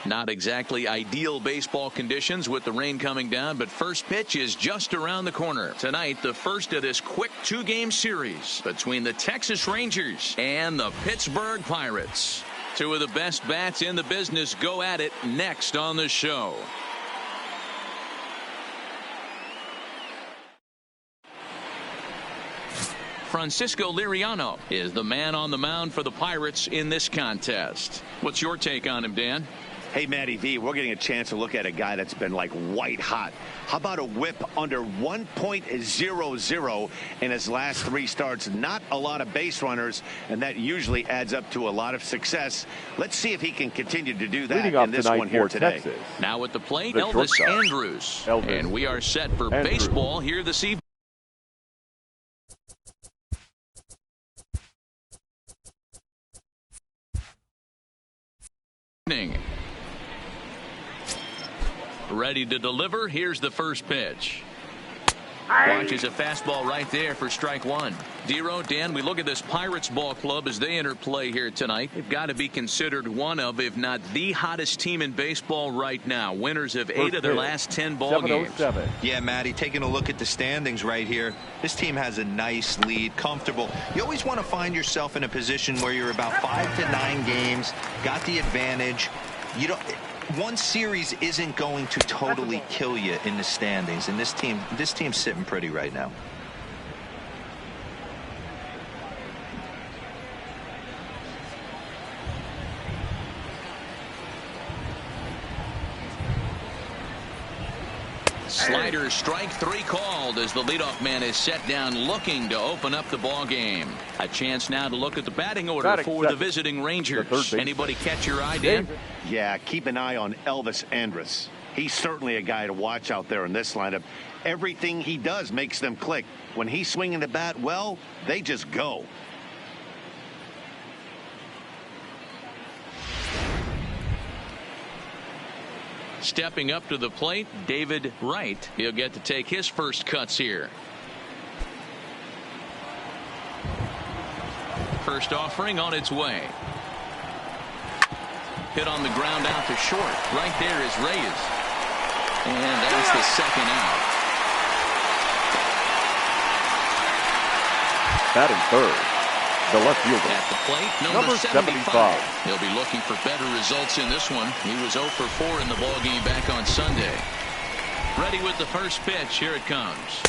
Not exactly ideal baseball conditions with the rain coming down, but first pitch is just around the corner. Tonight, the first of this quick two-game series between the Texas Rangers and the Pittsburgh Pirates. Two of the best bats in the business go at it next on the show. Francisco Liriano is the man on the mound for the Pirates in this contest. What's your take on him, Dan? Hey, Matty V, we're getting a chance to look at a guy that's been like white hot. How about a whip under 1.00 in his last 3 starts? Not a lot of base runners, and that usually adds up to a lot of success. Let's see if he can continue to do that in this one here today. Texas. Now at the plate, Elvis Andrus. And we are set for baseball here this evening. Ready to deliver. Here's the first pitch. Watches a fastball right there for strike one. Dero, Dan, we look at this Pirates ball club as they enter play here tonight. They've got to be considered one of, if not the hottest team in baseball right now. Winners of 8 of their last 10 ball games. Yeah, Matty, taking a look at the standings right here. This team has a nice lead, comfortable. You always want to find yourself in a position where you're about 5 to 9 games, got the advantage. You don't. One series isn't going to totally kill you in the standings, and this team's sitting pretty right now. Slider, strike 3 called as the leadoff man is set down looking to open up the ball game. A chance now to look at the batting order for the visiting Rangers. Anybody catch your eye, Dan? Yeah, keep an eye on Elvis Andrus. He's certainly a guy to watch out there in this lineup. Everything he does makes them click. When he's swinging the bat well, they just go. Stepping up to the plate, David Wright. He'll get to take his first cuts here. First offering on its way. Hit on the ground out to short. Right there is Reyes. And that's the second out. Batting third, the left fielder. At the plate, number 75. He'll be looking for better results in this one. He was 0 for 4 in the ballgame back on Sunday. Ready with the first pitch. Here it comes.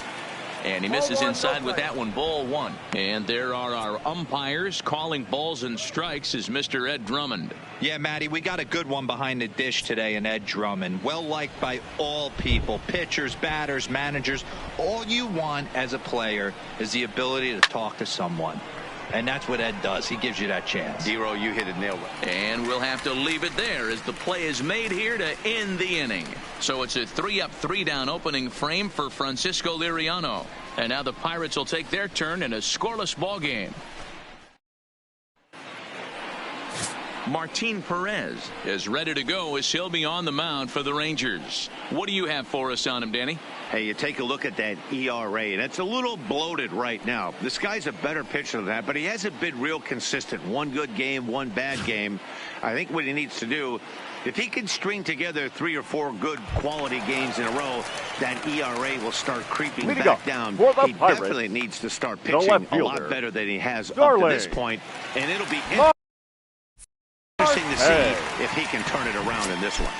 And he misses inside with that one. Ball 1. And there are our umpires calling balls and strikes is Mr. Ed Drummond. Yeah, Matty, we got a good one behind the dish today in Ed Drummond. Well liked by all people, pitchers, batters, managers. All you want as a player is the ability to talk to someone. And that's what Ed does. He gives you that chance. Dero, you hit it, nailed it. And we'll have to leave it there as the play is made here to end the inning. So it's a 3-up, 3-down opening frame for Francisco Liriano. And now the Pirates will take their turn in a scoreless ball game. Martin Perez is ready to go as he'll be on the mound for the Rangers. What do you have for us on him, Danny? Hey, you take a look at that ERA, and it's a little bloated right now. This guy's a better pitcher than that, but he hasn't been real consistent. One good game, one bad game. I think what he needs to do, if he can string together 3 or 4 good quality games in a row, that ERA will start creeping back down. He definitely needs to start pitching a lot better than he has up to this point, and it'll be interesting to see if he can turn it around in this one.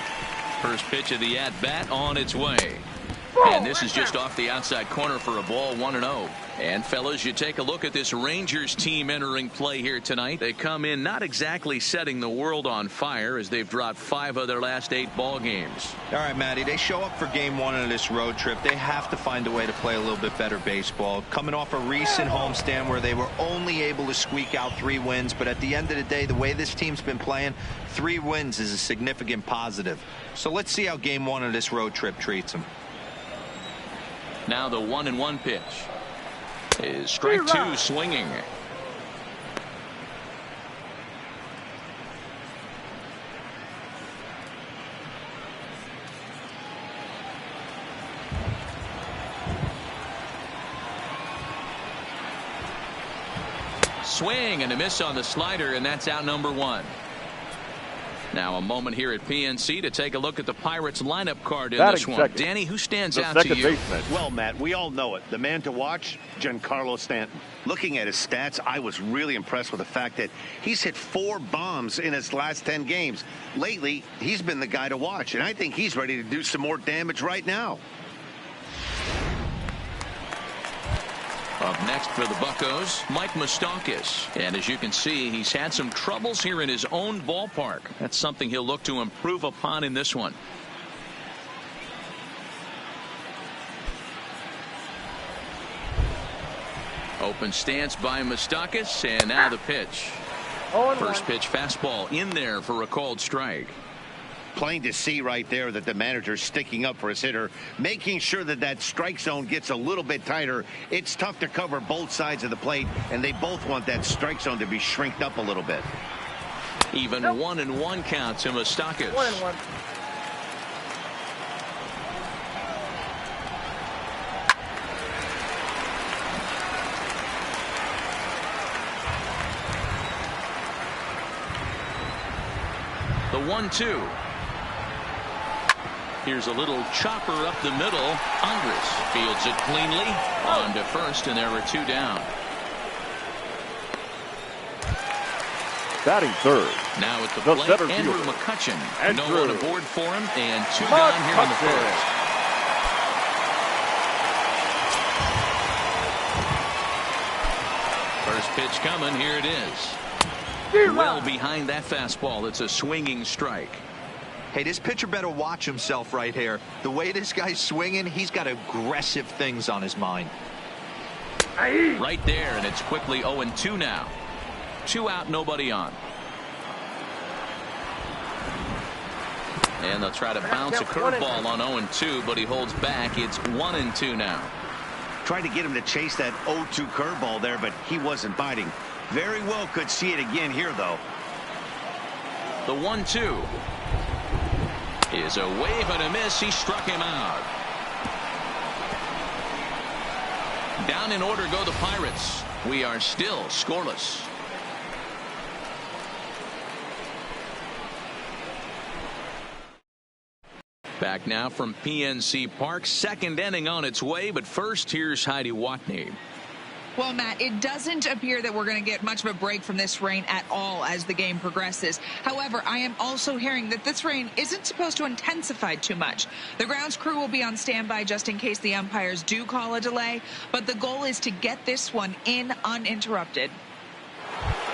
First pitch of the at-bat on its way. And this is just off the outside corner for a ball, 1-0. And fellas, you take a look at this Rangers team entering play here tonight. They come in not exactly setting the world on fire as they've dropped 5 of their last 8 ball games. All right, Matty, they show up for game 1 of this road trip. They have to find a way to play a little bit better baseball. Coming off a recent homestand where they were only able to squeak out 3 wins. But at the end of the day, the way this team's been playing, 3 wins is a significant positive. So let's see how game 1 of this road trip treats them. Now the 1-1 pitch is strike 2 swinging. Swing and a miss on the slider, and that's out number 1. Now a moment here at PNC to take a look at the Pirates lineup card in Batting this one. second. Danny, who stands The out to second you? baseman. Well, Matt, we all know it. The man to watch, Giancarlo Stanton. Looking at his stats, I was really impressed with the fact that he's hit 4 bombs in his last 10 games. Lately, he's been the guy to watch, and I think he's ready to do some more damage right now. Up next for the Buccos, Mike Moustakas. And as you can see, he's had some troubles here in his own ballpark. That's something he'll look to improve upon in this one. Open stance by Moustakas, and now the pitch. First pitch fastball in there for a called strike. Plain to see right there that the manager's sticking up for his hitter, making sure that that strike zone gets a little bit tighter. It's tough to cover both sides of the plate, and they both want that strike zone to be shrinked up a little bit. Even 1-1 count to Moustakas. 1-1. The 1-2. Here's a little chopper up the middle. Andres fields it cleanly. On to first, and there are 2 down. Batting third. Now at the The plate, center Andrew fielder. McCutcheon. Andrew. No one aboard for him, and 2 down here in the first. First pitch coming. Here it is. Well behind that fastball. It's a swinging strike. Hey, this pitcher better watch himself right here. The way this guy's swinging, he's got aggressive things on his mind. Right there, and it's quickly 0-2 now. 2 out, nobody on. And they'll try to bounce a curveball on 0-2, but he holds back. It's 1-2 now. Tried to get him to chase that 0-2 curveball there, but he wasn't biting. Very well could see it again here, though. The 1-2 is a wave and a miss. He struck him out. Down in order go the Pirates. We are still scoreless. Back now from PNC Park. Second inning on its way, but first here's Heidi Watney. Well, Matt, it doesn't appear that we're going to get much of a break from this rain at all as the game progresses. However, I am also hearing that this rain isn't supposed to intensify too much. The grounds crew will be on standby just in case the umpires do call a delay, but the goal is to get this one in uninterrupted.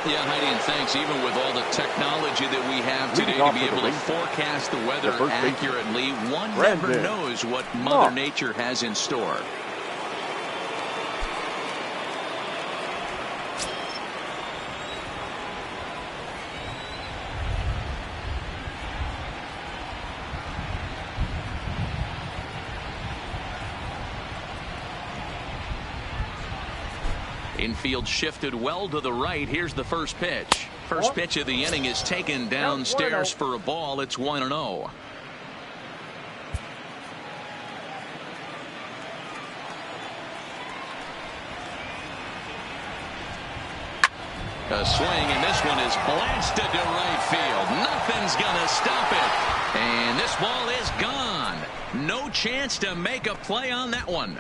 Yeah, Heidi, and thanks. Even with all the technology that we have today to be able to forecast the weather accurately, one never knows what Mother Nature has in store. Infield shifted well to the right. Here's the first pitch. First pitch of the inning is taken downstairs for a ball. It's 1-0. A swing, and this one is blasted to right field. Nothing's gonna stop it. And this ball is gone. No chance to make a play on that one.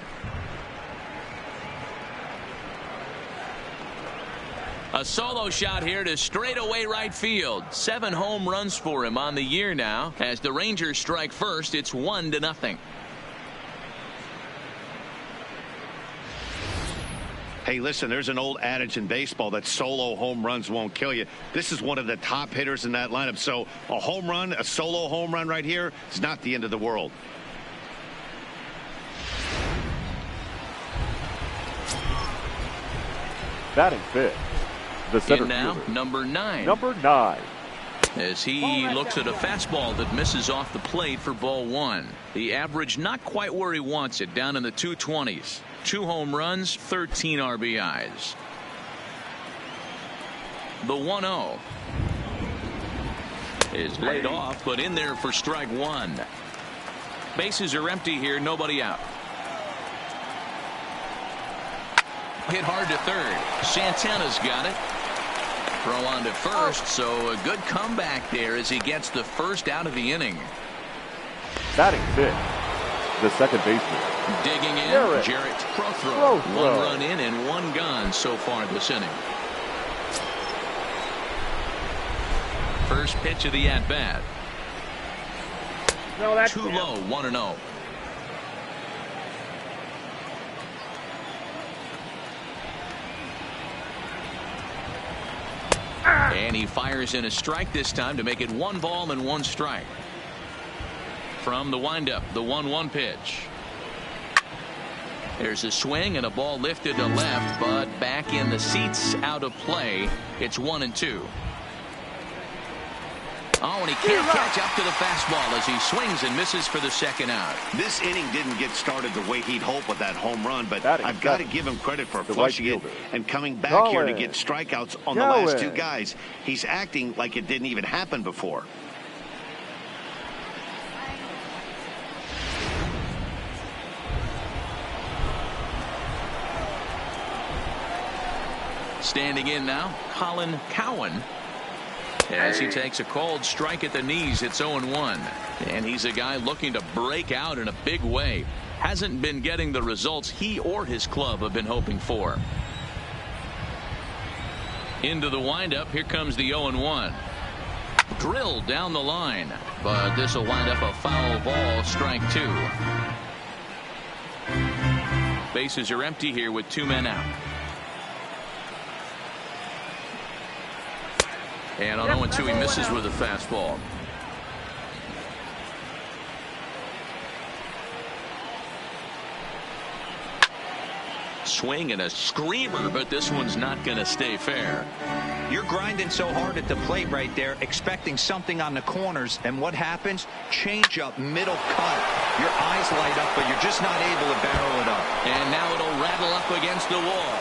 A solo shot here to straightaway right field. 7 home runs for him on the year now. As the Rangers strike first, it's 1-0. Hey, listen, there's an old adage in baseball that solo home runs won't kill you. This is one of the top hitters in that lineup. So a home run, a solo home run right here is not the end of the world. Batting fifth. The center In now, fielder. number 9. Number 9. As he looks at a fastball that misses off the plate for ball 1. The average not quite where he wants it, down in the 220s. 2 home runs, 13 RBIs. The 1-0 is laid off, but in there for strike 1. Bases are empty here, nobody out. Hit hard to third. Santana's got it. Throw on to first, so a good comeback there as he gets the first out of the inning. Batting fifth, the second baseman. Digging in, Jarrett Prothro. One run in and one gone so far this inning. First pitch of the at-bat. No, that's too low, 1-0. And he fires in a strike this time to make it 1 ball and 1 strike. From the windup, the 1-1 pitch. There's a swing and a ball lifted to left, but back in the seats, out of play. It's 1-2. Oh, and he can't catch up to the fastball as he swings and misses for the second out. This inning didn't get started the way he'd hoped with that home run, but I've got to give him credit for flushing it and coming back here to get strikeouts on the last 2 guys. He's acting like it didn't even happen before. Standing in now, Colin Cowan. As he takes a cold strike at the knees, it's 0-1. And he's a guy looking to break out in a big way. Hasn't been getting the results he or his club have been hoping for. Into the windup, here comes the 0-1. Drilled down the line, but this will wind up a foul ball, strike 2. Bases are empty here with 2 men out. And on 0-2, he misses with a fastball. Swing and a screamer, but this one's not going to stay fair. You're grinding so hard at the plate right there, expecting something on the corners, and what happens? Change up, middle cut. Your eyes light up, but you're just not able to barrel it up. And now it'll rattle up against the wall.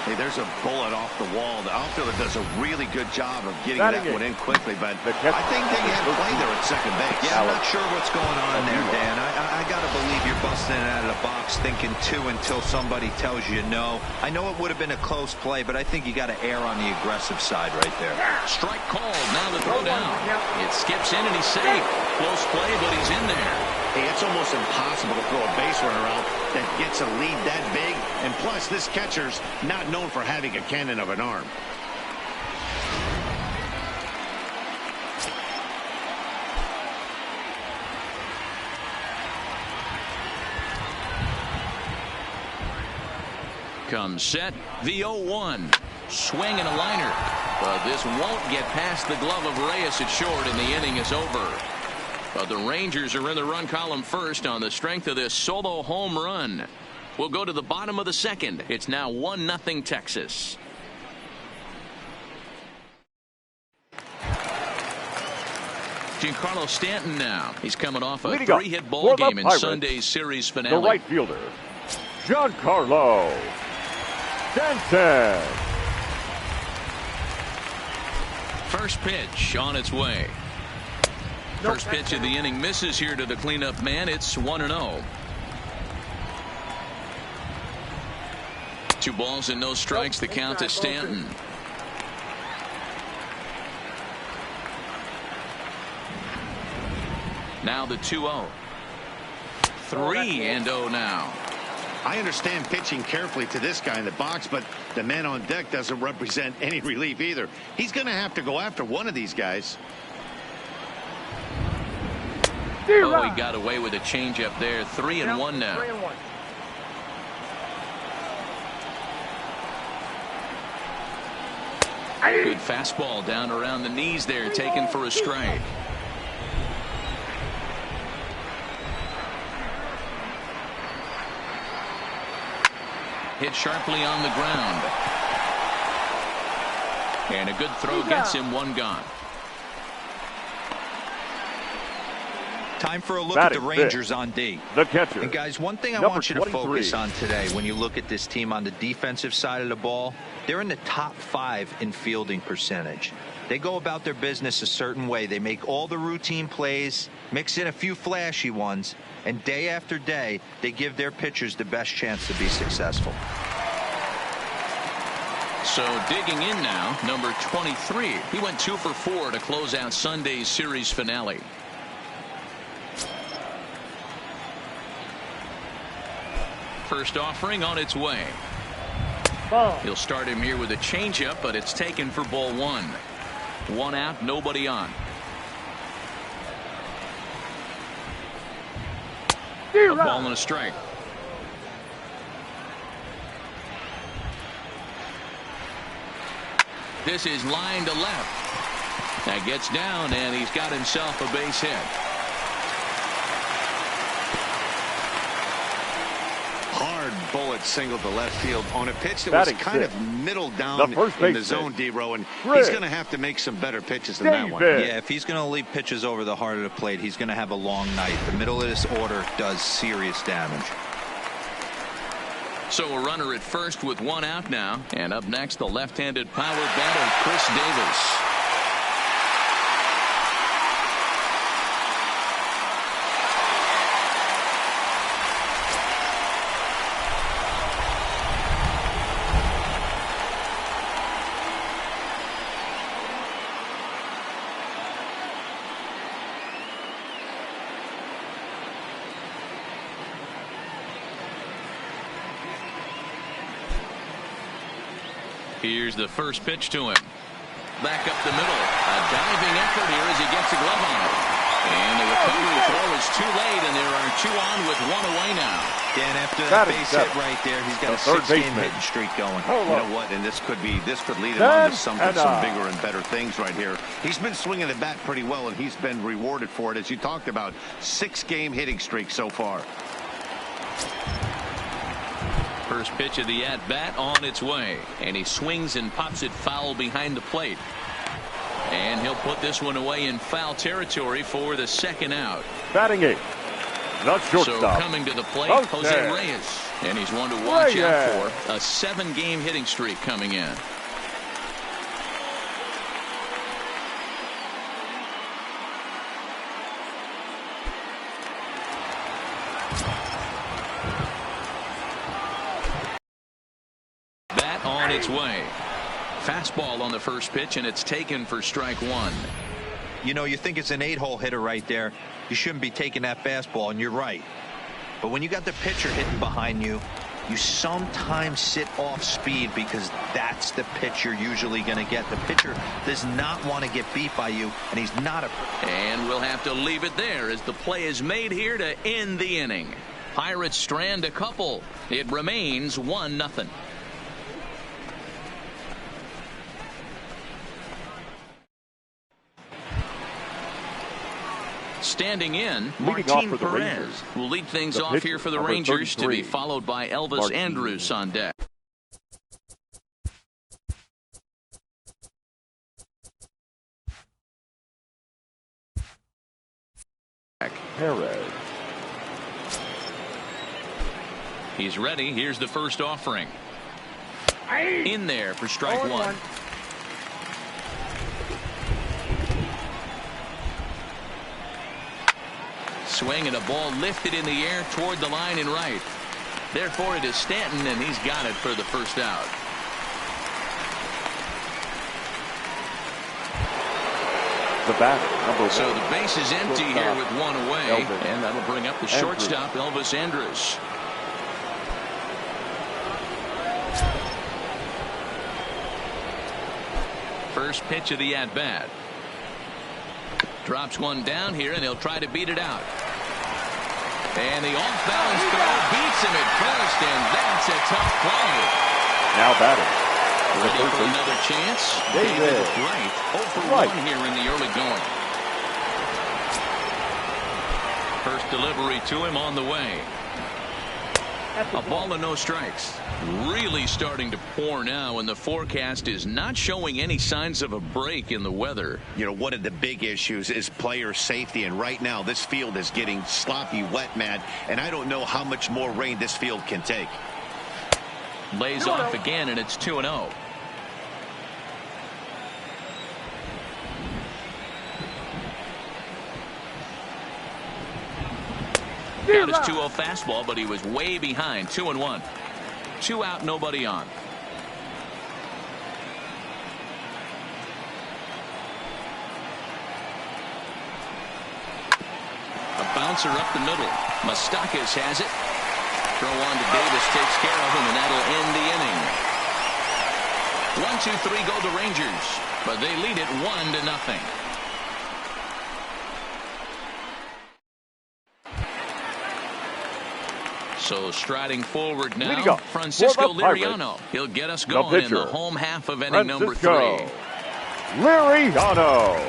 Hey, there's a bullet off the wall. The outfielder does a really good job of getting that one in quickly, but I think they had play there at second base. Yeah, I'm not sure what's going on there, Dan. I got to believe you're busting it out of the box thinking 2 until somebody tells you no. I know it would have been a close play, but I think you got to err on the aggressive side right there. Strike called. Now the throw down. It skips in and he's safe. Close play, but he's in there. Hey, it's almost impossible to throw a base runner out that gets a lead that big. And plus, this catcher's not known for having a cannon of an arm. Comes set, the 0-1. Swing and a liner. But this won't get past the glove of Reyes at short, and the inning is over. But the Rangers are in the run column first on the strength of this solo home run. We'll go to the bottom of the second. It's now 1-0 Texas. Giancarlo Stanton now. He's coming off a 3-hit ball game in Sunday's series finale. The right fielder, Giancarlo Stanton. First pitch on its way. First pitch of the inning misses here to the cleanup man. It's 1-0. 2 balls and no strikes. The count to Stanton. Now the 2-0. 3-0 now. I understand pitching carefully to this guy in the box, but the man on deck doesn't represent any relief either. He's going to have to go after one of these guys. Oh, he got away with a changeup there. 3-1 now. 3-1. Good fastball down around the knees there, taken for a strike. Hit sharply on the ground. And a good throw gets him 1 gone. Time for a look at the Rangers on D. The catcher. And guys, one thing I want you to focus on today when you look at this team on the defensive side of the ball, they're in the top 5 in fielding percentage. They go about their business a certain way. They make all the routine plays, mix in a few flashy ones, and day after day, they give their pitchers the best chance to be successful. So digging in now, number 23. He went 2 for 4 to close out Sunday's series finale. First offering on its way. He'll start him here with a changeup, but it's taken for ball 1. 1 out, nobody on. A ball and a strike. This is line to left. That gets down, and he's got himself a base hit. Hard bullet single to left field on a pitch that was kind of middle down in the zone, D-Row, and he's going to have to make some better pitches than that one. Yeah, if he's going to leave pitches over the heart of the plate, he's going to have a long night. The middle of this order does serious damage. So a runner at first with 1 out now. And up next, the left-handed power batter, Chris Davis. Here's the first pitch to him. Back up the middle. A diving effort here as he gets a glove on it. And the recovery throw is too late, and there are 2 on with 1 away now. Dan, after that base hit right there, he's got a 6-game hitting streak going. You know what? And this could lead him on to some bigger and better things right here. He's been swinging the bat pretty well, and he's been rewarded for it, as you talked about. 6-game hitting streak so far. First pitch of the at-bat on its way. And he swings and pops it foul behind the plate. And he'll put this one away in foul territory for the 2nd out. Batting 8. Not shortstop. So coming to the plate, Jose Reyes. And he's one to watch out for. A 7-game hitting streak coming in. On its way. Fastball on the first pitch, and it's taken for strike 1. You know, you think it's an 8-hole hitter right there. You shouldn't be taking that fastball, and you're right. But when you got the pitcher hitting behind you, you sometimes sit off speed because that's the pitch you're usually going to get. The pitcher does not want to get beat by you, and he's not a... And we'll have to leave it there as the play is made here to end the inning. Pirates strand a couple. It remains 1-0. Standing in, Martin Perez will lead things off here for the Rangers, to be followed by Elvis Andrus on deck. Perez. He's ready. Here's the first offering. In there for strike 1. Swing and a ball lifted in the air toward the line and right. Therefore, it is Stanton, and he's got it for the first out. The batter, number 1. So the base is empty here with 1 away, and that'll bring up the shortstop, Elvis Andrus. First pitch of the at-bat. Drops one down here, and he'll try to beat it out. And the off-balance throw beats him at first, and that's a tough play. Now batting. Ready for another chance? David Wright. 0 for 1 here in the early going. First delivery to him on the way. A ball and no strikes. Really starting to pour now, and the forecast is not showing any signs of a break in the weather. You know, one of the big issues is player safety, and right now this field is getting sloppy wet, Matt, and I don't know how much more rain this field can take. Lays off again, and it's 2-0. Got his 2-0 fastball, but he was way behind. 2-1. 2 out, nobody on. bouncer up the middle. Moustakas has it. Throw on to Davis, takes care of him, and that'll end the inning. 1-2-3 go the Rangers, but they lead it 1-0. So striding forward now, Francisco Liriano. He'll get us going in the home half of inning number 3. Liriano.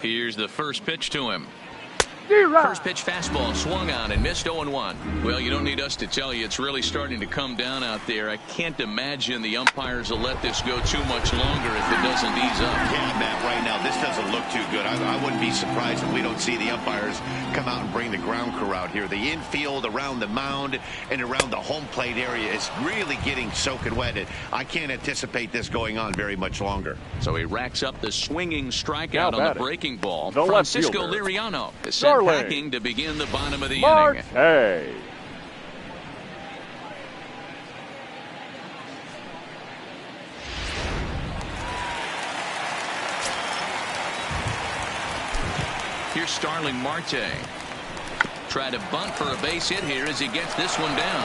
Here's the first pitch to him. First pitch fastball swung on and missed 0-1. Well, you don't need us to tell you it's really starting to come down out there. I can't imagine the umpires will let this go too much longer if it doesn't ease up. Yeah, Matt, right now this doesn't look too good. I wouldn't be surprised if we don't see the umpires come out and bring the ground crew out here. The infield around the mound and around the home plate area is really getting soaking wet. I can't anticipate this going on very much longer. So he racks up the swinging strikeout on the breaking ball. The Francisco Liriano is sent packing to begin the bottom of the inning. Hey. Here's Starling Marte. Try to bunt for a base hit here as he gets this one down.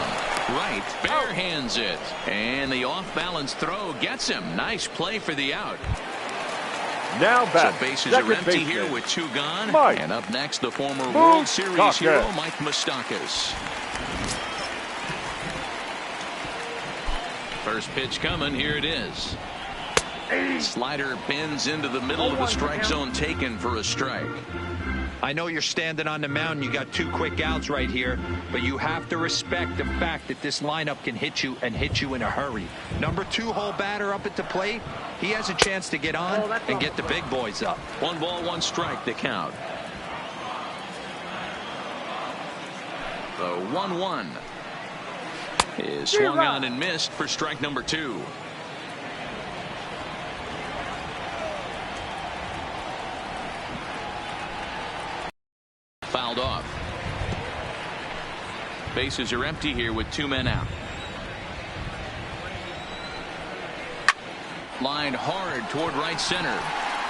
Right, bare hands it. And the off-balance throw gets him. Nice play for the out. Now back. So bases are empty here with 2 gone. Mike. And up next, the former World Series hero, Mike Moustakas. First pitch coming. Here it is. Slider bends into the middle of the strike zone, taken for a strike. I know you're standing on the mound. You got 2 quick outs right here, but you have to respect the fact that this lineup can hit you and hit you in a hurry. Number 2-hole batter up at the plate. He has a chance to get on and get the big boys up. 1 ball, 1 strike, the count. The 1-1 is swung on and missed for strike number 2. Fouled off. Bases are empty here with 2 men out. Lined hard toward right center.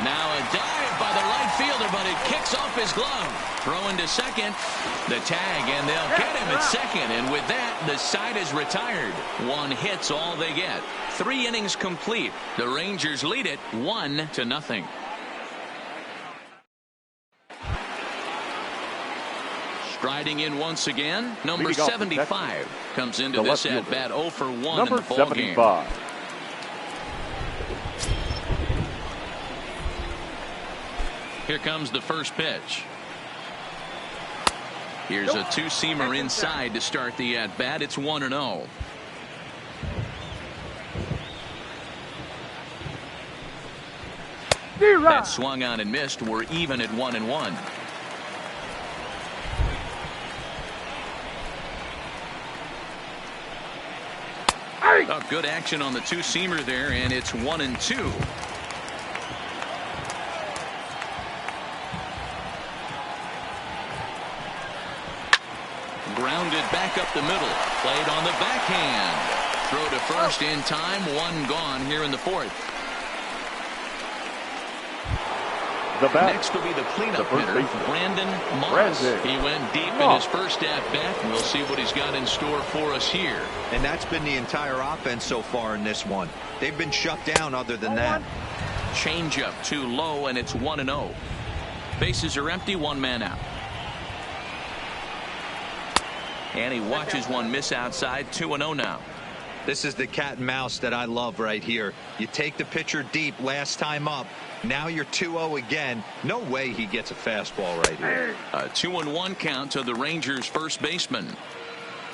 Now a dive by the right fielder, but it kicks off his glove. Throwing to second. The tag, and they'll get him at second. And with that, the side is retired. 1 hit's all they get. 3 innings complete. The Rangers lead it 1-0. Striding in once again, number 75 comes into this at bat 0 for 1 in the ball game. Here comes the first pitch. Here's a 2-seamer inside to start the at bat. It's 1-0. That swung on and missed. We're even at 1-1. Oh, good action on the 2-seamer there, and it's 1-2. Grounded back up the middle. Played on the backhand. Throw to first in time. 1 gone here in the 4th. Next will be the cleanup hitter, Brandon Moss. He went deep in his first at-bat, and we'll see what he's got in store for us here. And that's been the entire offense so far in this one. They've been shut down other than that. Changeup too low, and it's 1-0. Bases are empty, 1 man out. And he watches one miss outside. 2-0 now. This is the cat and mouse that I love right here. You take the pitcher deep last time up. Now you're 2-0 again. No way he gets a fastball right here. A 2-1 count to the Rangers first baseman.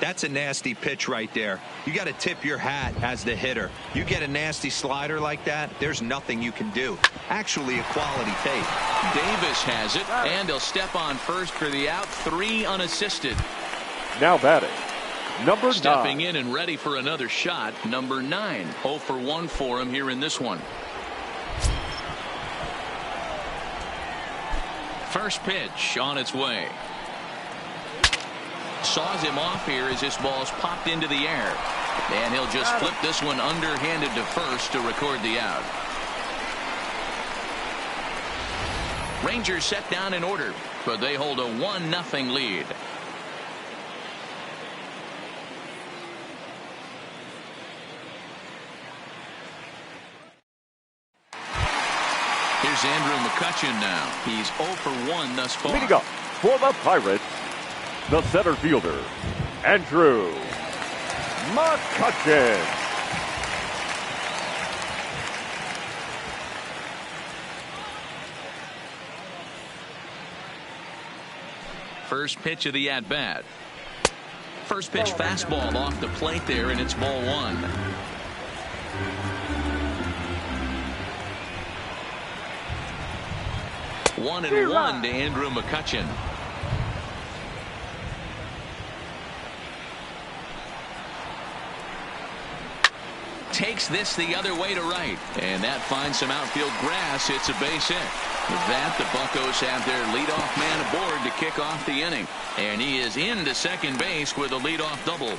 That's a nasty pitch right there. You got to tip your hat as the hitter. You get a nasty slider like that, there's nothing you can do. Actually a quality take. Davis has it, and he'll step on first for the out. 3 unassisted. Now batting, number Stepping 9. in and ready for another shot, number 9. 0 for 1 for him here in this one. First pitch on its way. Saws him off here as this ball's popped into the air. And he'll just flip this one underhanded to first to record the out. Rangers set down in order, but they hold a 1-0 lead. Here's Andrew McCutchen now. He's 0 for 1 thus far. Leading up for the Pirates, the center fielder, Andrew McCutchen. First pitch of the at-bat. First pitch fastball off the plate there, and it's ball 1. One and one to Andrew McCutchen. Takes this the other way to right, and that finds some outfield grass. It's a base hit. With that, the Buccos have their leadoff man aboard to kick off the inning, and he is into second base with a leadoff double.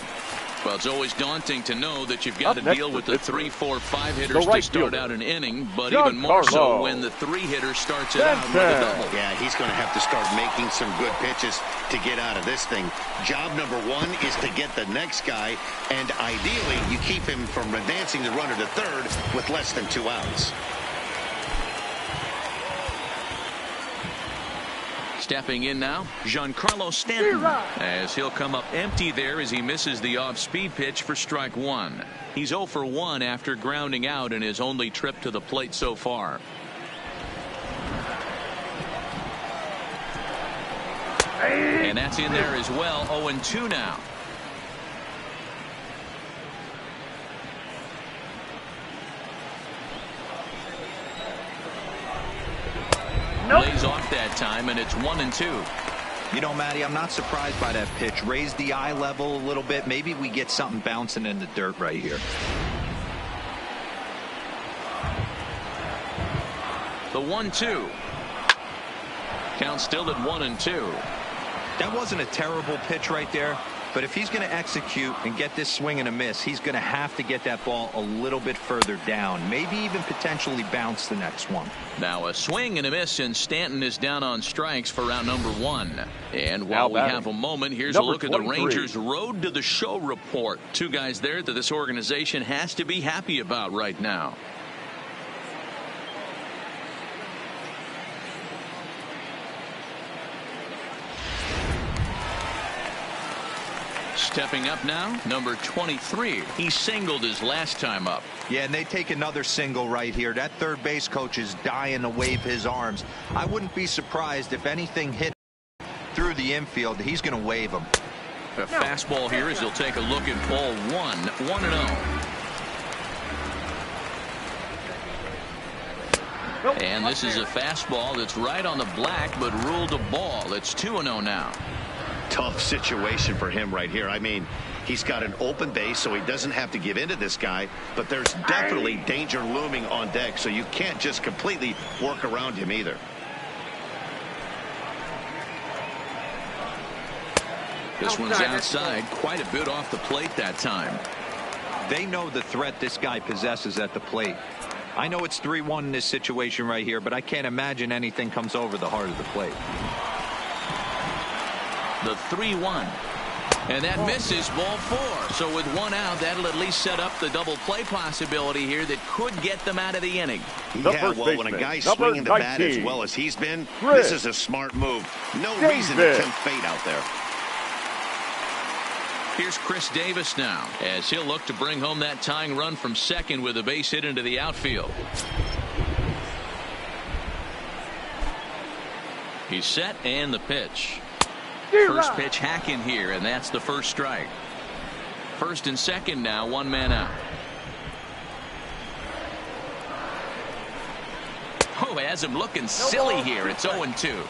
Well, it's always daunting to know that you've got to deal with the 3, 4, 5 hitters to start out an inning, but even more so when the 3-hitter starts it out with a double. Yeah, he's going to have to start making some good pitches to get out of this thing. Job number 1 is to get the next guy, and ideally you keep him from advancing the runner to third with less than 2 outs. Stepping in now, Giancarlo Stanton, as he'll come up empty there as he misses the off-speed pitch for strike 1. He's 0 for 1 after grounding out in his only trip to the plate so far. And that's in there as well. 0-2 now. Lays off that time, and it's 1-2. You know, Matty, I'm not surprised by that pitch. Raise the eye level a little bit. Maybe we get something bouncing in the dirt right here. The 1-2. Count still at 1-2. That wasn't a terrible pitch right there, but if he's going to execute and get this swing and a miss, he's going to have to get that ball a little bit further down, maybe even potentially bounce the next one. Now a swing and a miss, and Stanton is down on strikes for round number 1. And while we have a moment, here's a look at the Rangers' road to the show report. 2 guys there that this organization has to be happy about right now. Stepping up now, number 23. He singled his last time up. Yeah, and they take another single right here. That third base coach is dying to wave his arms. I wouldn't be surprised if anything hit through the infield. He's going to wave them. A fastball here as he'll take a look at ball 1. 1-0. And this is a fastball that's right on the black, but ruled a ball. It's 2-0 now. Tough situation for him right here. I mean, he's got an open base, so he doesn't have to give in to this guy, but there's definitely danger looming on deck, so you can't just completely work around him either. This one's outside, quite a bit off the plate that time. They know the threat this guy possesses at the plate. I know it's 3-1 in this situation right here, but I can't imagine anything comes over the heart of the plate. The 3-1. And that misses ball 4. So with 1 out, that'll at least set up the double play possibility here that could get them out of the inning. Yeah, well, when a guy's swinging the bat as well as he's been, this is a smart move. No reason to tempt fate out there. Here's Chris Davis now, as he'll look to bring home that tying run from second with a base hit into the outfield. He's set, and the pitch. First pitch hack in here, and that's the first strike. First and second now, 1 man out. Oh, has him looking silly here. It's 0-2.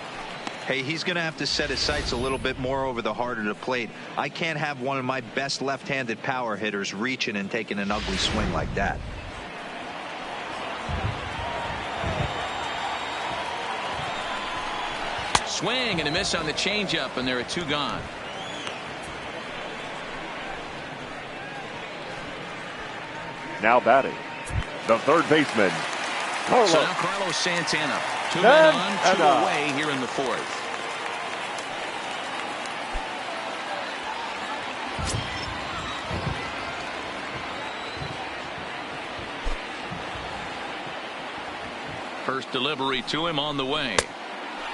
Hey, he's going to have to set his sights a little bit more over the heart of the plate. I can't have one of my best left-handed power hitters reaching and taking an ugly swing like that. Swing and a miss on the changeup, and there are 2 gone. Now batting, the third baseman, Carlos. So now Carlos Santana. 2 men on, 2 away here in the fourth. First delivery to him on the way.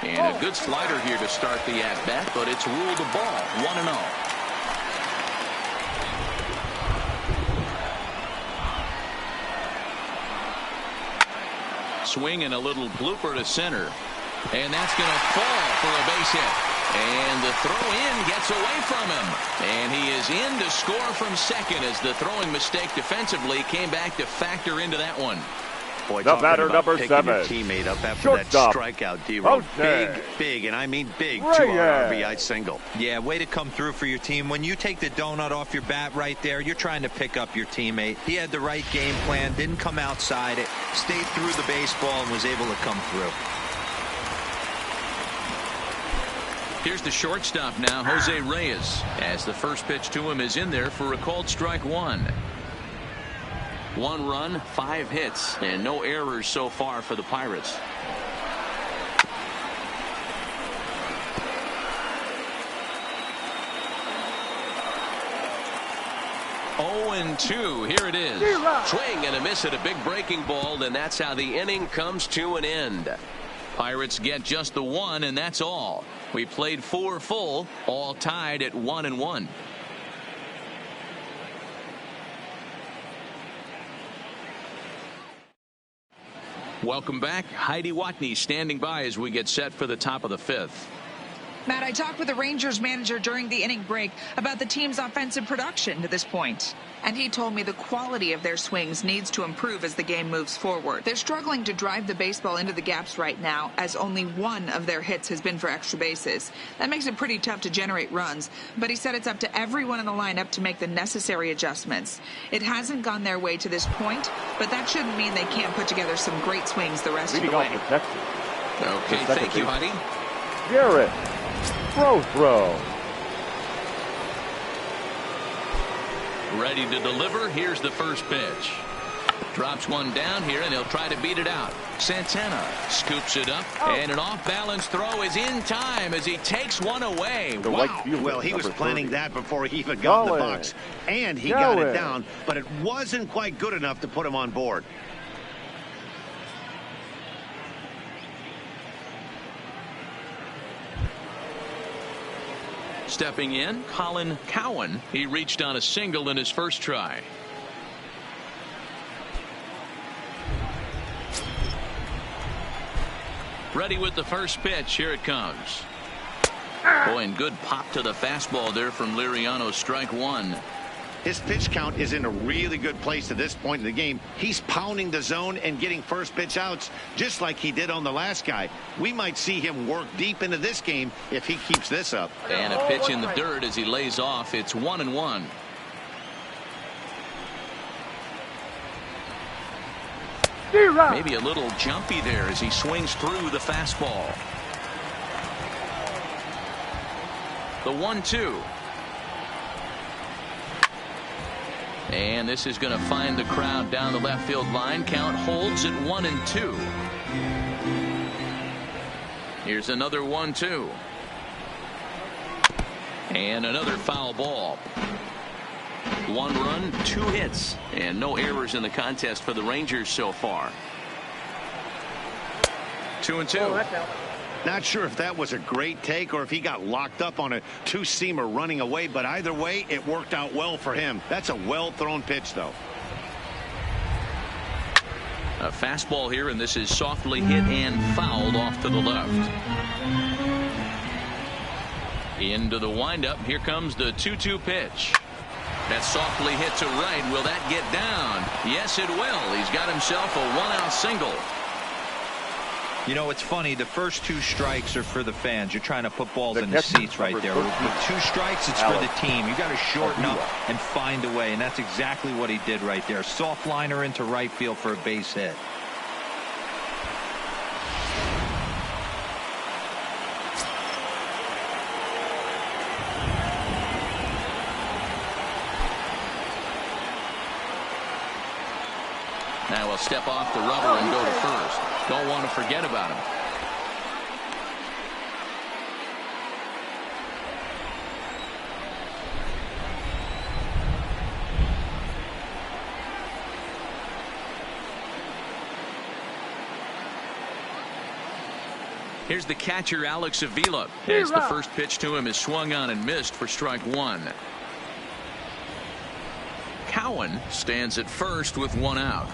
And a good slider here to start the at-bat, but it's ruled a ball, 1-0. Swing and a little blooper to center. And that's going to fall for a base hit. And the throw in gets away from him. And he is in to score from second as the throwing mistake defensively came back to factor into that one. Boy, the batter, number 7. Your teammate up after Shortstop. that strikeout, D-Roll. Big, and I mean big, 2-run RBI single. Yeah, way to come through for your team. When you take the donut off your bat right there, you're trying to pick up your teammate. He had the right game plan, didn't come outside it, stayed through the baseball, and was able to come through. Here's the shortstop now, Jose Reyes, as the first pitch to him is in there for a called strike 1. 1 run, 5 hits, and no errors so far for the Pirates. Oh, and 2. Here it is. Swing and a miss at a big breaking ball, and that's how the inning comes to an end. Pirates get just the 1, and that's all. We played 4 full, all tied at 1-1. Welcome back. Heidi Watney standing by as we get set for the top of the 5th. Matt, I talked with the Rangers manager during the inning break about the team's offensive production to this point. And he told me the quality of their swings needs to improve as the game moves forward. They're struggling to drive the baseball into the gaps right now, as only 1 of their hits has been for extra bases. That makes it pretty tough to generate runs, but he said it's up to everyone in the lineup to make the necessary adjustments. It hasn't gone their way to this point, but that shouldn't mean they can't put together some great swings the rest of the way. Okay, thank you, Heidi. Garrett. Throw. Ready to deliver. Here's the first pitch. Drops one down here, and he'll try to beat it out. Santana scoops it up, and an off-balance throw is in time as he takes one away. Wow. Well, he was planning that before he even got in the box, and he got it down, but it wasn't quite good enough to put him on board. Stepping in, Colin Cowan. He reached on a single in his first try. Ready with the first pitch. Here it comes. Boy, and good pop to the fastball there from Liriano. Strike 1. His pitch count is in a really good place at this point in the game. He's pounding the zone and getting first pitch outs just like he did on the last guy. We might see him work deep into this game if he keeps this up. And a pitch in the dirt as he lays off. It's 1-1. Maybe a little jumpy there as he swings through the fastball. The 1-2. And this is going to find the crowd down the left field line. Count holds at 1-2. Here's another 1-2. And another foul ball. 1 run, 2 hits, and no errors in the contest for the Rangers so far. 2-2. Not sure if that was a great take or if he got locked up on a two-seamer running away, but either way, it worked out well for him. That's a well-thrown pitch, though. A fastball here, and this is softly hit and fouled off to the left. Into the windup. Here comes the 2-2 pitch. That's softly hit to right. Will that get down? Yes, it will. He's got himself a 1-out single. You know, it's funny. The first 2 strikes are for the fans. You're trying to put balls in the seats right there. With 2 strikes, it's for the team. You got to shorten up and find a way, and that's exactly what he did right there. Soft liner into right field for a base hit. Now he'll step off the rubber and go to first. Don't want to forget about him. Here's the catcher, Alex Avila, as the first pitch to him is swung on and missed for strike one. Cowan stands at first with one out.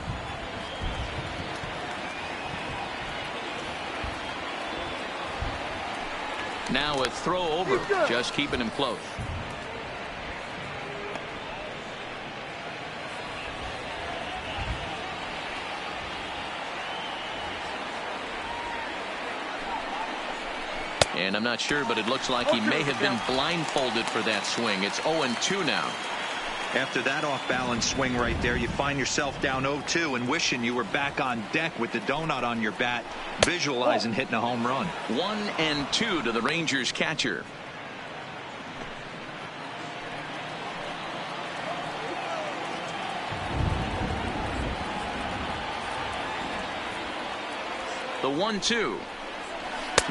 Now a throw over, just keeping him close. And I'm not sure, but it looks like he may have been blindfolded for that swing. It's 0-2 now. After that off-balance swing right there, you find yourself down 0-2 and wishing you were back on deck with the donut on your bat, visualizing hitting a home run. 1-2 to the Rangers catcher. The 1-2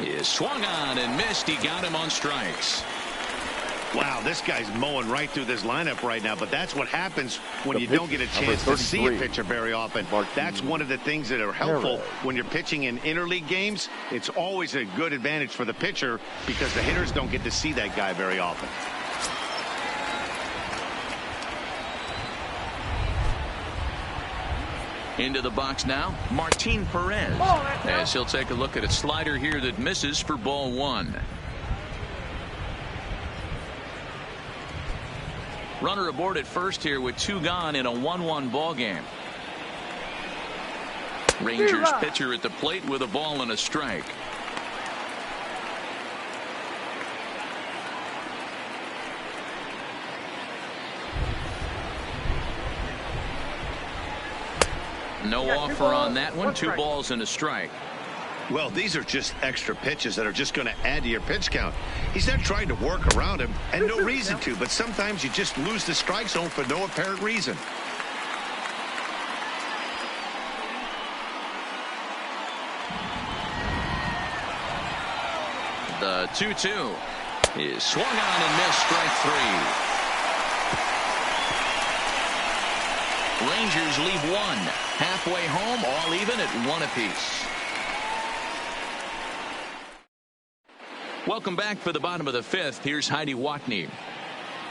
is swung on and missed. He got him on strikes. Wow, this guy's mowing right through this lineup right now, but that's what happens when you don't get a chance to see a pitcher very often. That's one of the things that are helpful when you're pitching in interleague games. It's always a good advantage for the pitcher because the hitters don't get to see that guy very often. Into the box now, Martin Perez, as he'll take a look at a slider here that misses for ball one. Runner aboard at first here with two gone in a 1-1 ball game. Rangers pitcher at the plate with a ball and a strike. No offer on that one. 2 balls and a strike. Well, these are just extra pitches that are just going to add to your pitch count. He's not trying to work around him, and no reason to, but sometimes you just lose the strike zone for no apparent reason. The 2-2 is swung on and missed, strike 3. Rangers leave one. Halfway home, all even at 1 apiece. Welcome back for the bottom of the 5th. Here's Heidi Watney.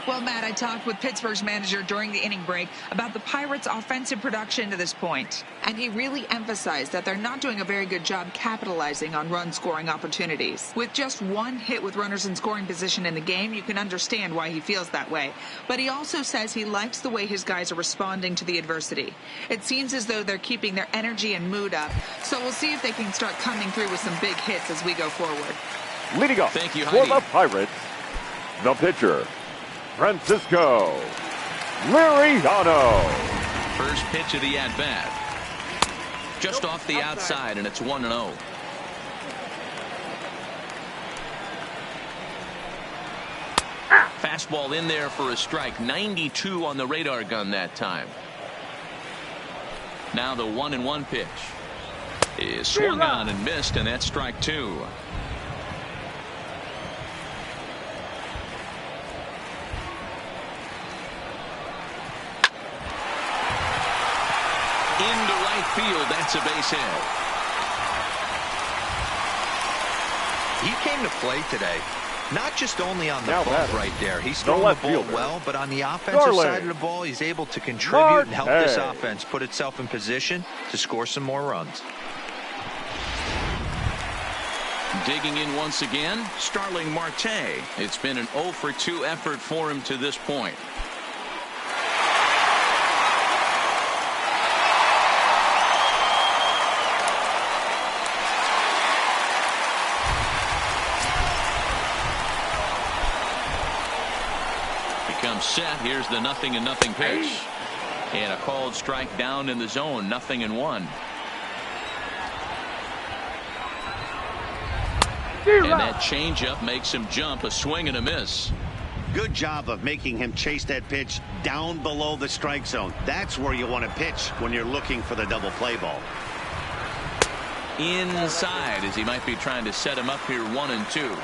Well, Matt, I talked with Pittsburgh's manager during the inning break about the Pirates' offensive production to this point, and he really emphasized that they're not doing a very good job capitalizing on run-scoring opportunities. With just 1 hit with runners in scoring position in the game, you can understand why he feels that way. But he also says he likes the way his guys are responding to the adversity. It seems as though they're keeping their energy and mood up, so we'll see if they can start coming through with some big hits as we go forward. Leading off Thank you, for Heidi. the Pirates, the pitcher, Francisco Liriano. First pitch of the at-bat. Just off the outside, and it's 1-0. Fastball in there for a strike. 92 on the radar gun that time. Now the 1-1 pitch is swung on and missed, and that's strike 2. Into right field. That's a base hit. He came to play today, not just only on the ball right there. He's throwing the ball well, but on the offensive side of the ball, he's able to contribute and help this offense put itself in position to score some more runs. Digging in once again, Starling Marte. It's been an 0-for-2 effort for him to this point. Becomes set. Here's the 0-0 pitch. And a called strike down in the zone. 0-1. And that changeup makes him jump. A swing and a miss. Good job of making him chase that pitch down below the strike zone. That's where you want to pitch when you're looking for the double play ball. Inside, as he might be trying to set him up here, 1-2.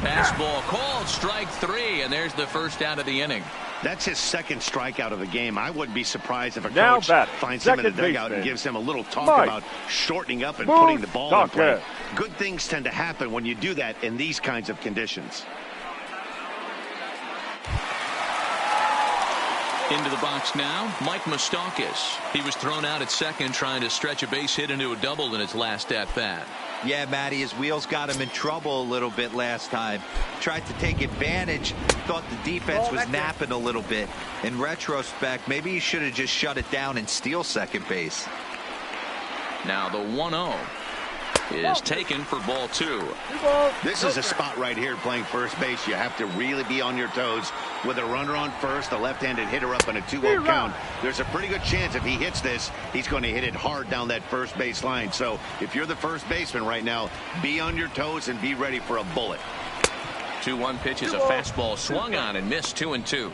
Fastball called, strike 3, and there's the first out of the inning. That's his second strikeout of the game. I wouldn't be surprised if a Now coach batting, finds him in the dugout and gives him a little talk about shortening up and putting the ball in play. Good things tend to happen when you do that in these kinds of conditions. Into the box now, Mike Moustakas. He was thrown out at second trying to stretch a base hit into a double in his last at-bat. Yeah, Matty, his wheels got him in trouble a little bit last time. Tried to take advantage, thought the defense was napping a little bit. In retrospect, maybe he should have just shut it down and steal second base. Now the 1-0 is taken for ball 2. This is a spot right here playing first base. You have to really be on your toes. With a runner on first, a left-handed hitter up in a 2-0 count. There's a pretty good chance if he hits this, he's going to hit it hard down that first base line. So if you're the first baseman right now, be on your toes and be ready for a bullet. 2-1 pitch is a fastball swung on and missed, 2-2.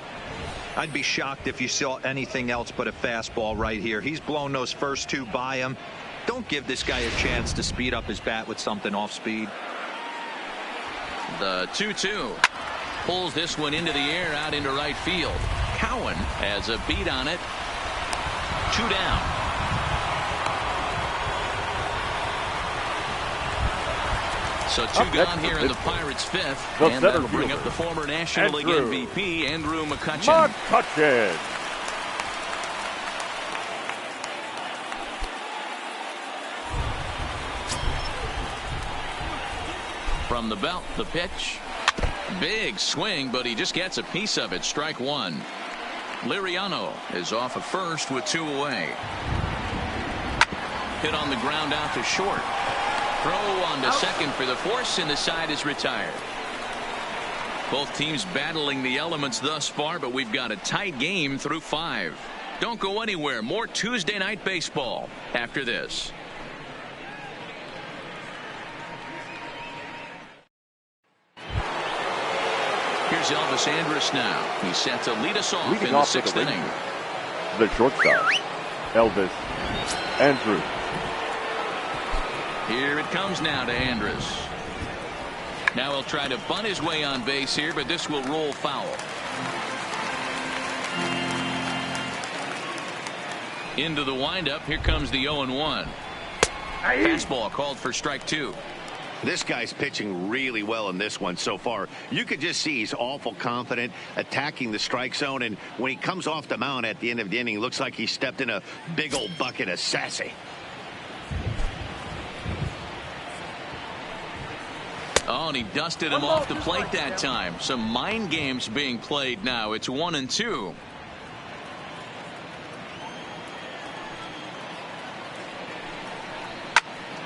I'd be shocked if you saw anything else but a fastball right here. He's blown those first two by him. Don't give this guy a chance to speed up his bat with something off speed. The 2-2 pulls this one into the air out into right field. Cowan has a beat on it. 2 down. So 2 gone here in the Pirates' 5th, and that'll bring up the former National League MVP Andrew McCutchen. From the belt, the pitch. Big swing, but he just gets a piece of it. Strike 1. Liriano is off at first with 2 away. Hit on the ground out to short. Throw on to second for the force, and the side is retired. Both teams battling the elements thus far, but we've got a tight game through 5. Don't go anywhere. More Tuesday night baseball after this. Here's Elvis Andrus now. He's set to lead us off in the 6th inning. The shortstop, Elvis Andrus. Here it comes now to Andrus. Now he'll try to bunt his way on base here, but this will roll foul. Into the windup. Here comes the 0-1. Fastball called for strike 2. This guy's pitching really well in this one so far. You could just see he's awful confident attacking the strike zone, and when he comes off the mound at the end of the inning, looks like he stepped in a big old bucket of sassy. Oh, and he dusted him off the plate that time. Some mind games being played now. It's 1-2.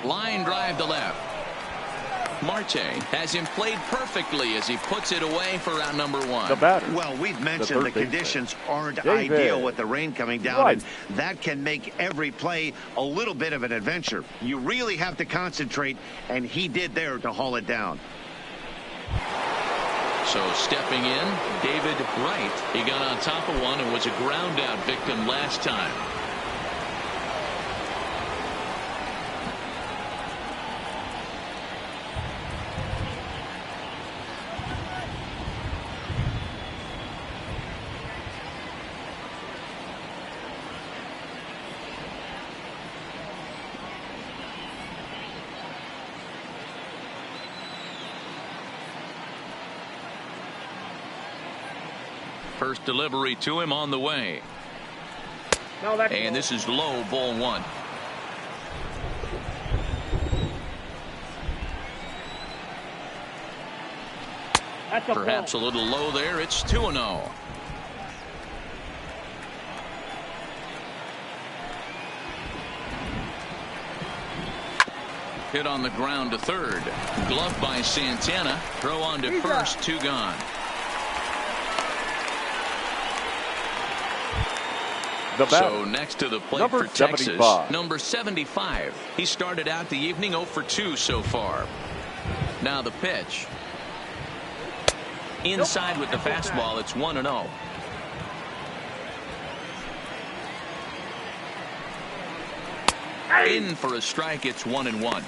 Line drive to left. Marte has him played perfectly as he puts it away for round number 1. The batter. Well, we've mentioned the conditions aren't ideal with the rain coming down, and that can make every play a little bit of an adventure. You really have to concentrate, and he did there to haul it down. So stepping in, David Wright. He got on top of one and was a ground out victim last time. First delivery to him on the way. And this is low, ball 1. Perhaps a little low there. It's 2-0. Hit on the ground to third. Glove by Santana. Throw on to first. 2 gone. So next to the plate for Texas, number 75. He started out the evening 0 for 2 so far. Now the pitch. Inside with the fastball. It's 1-0. In for a strike. It's 1-1.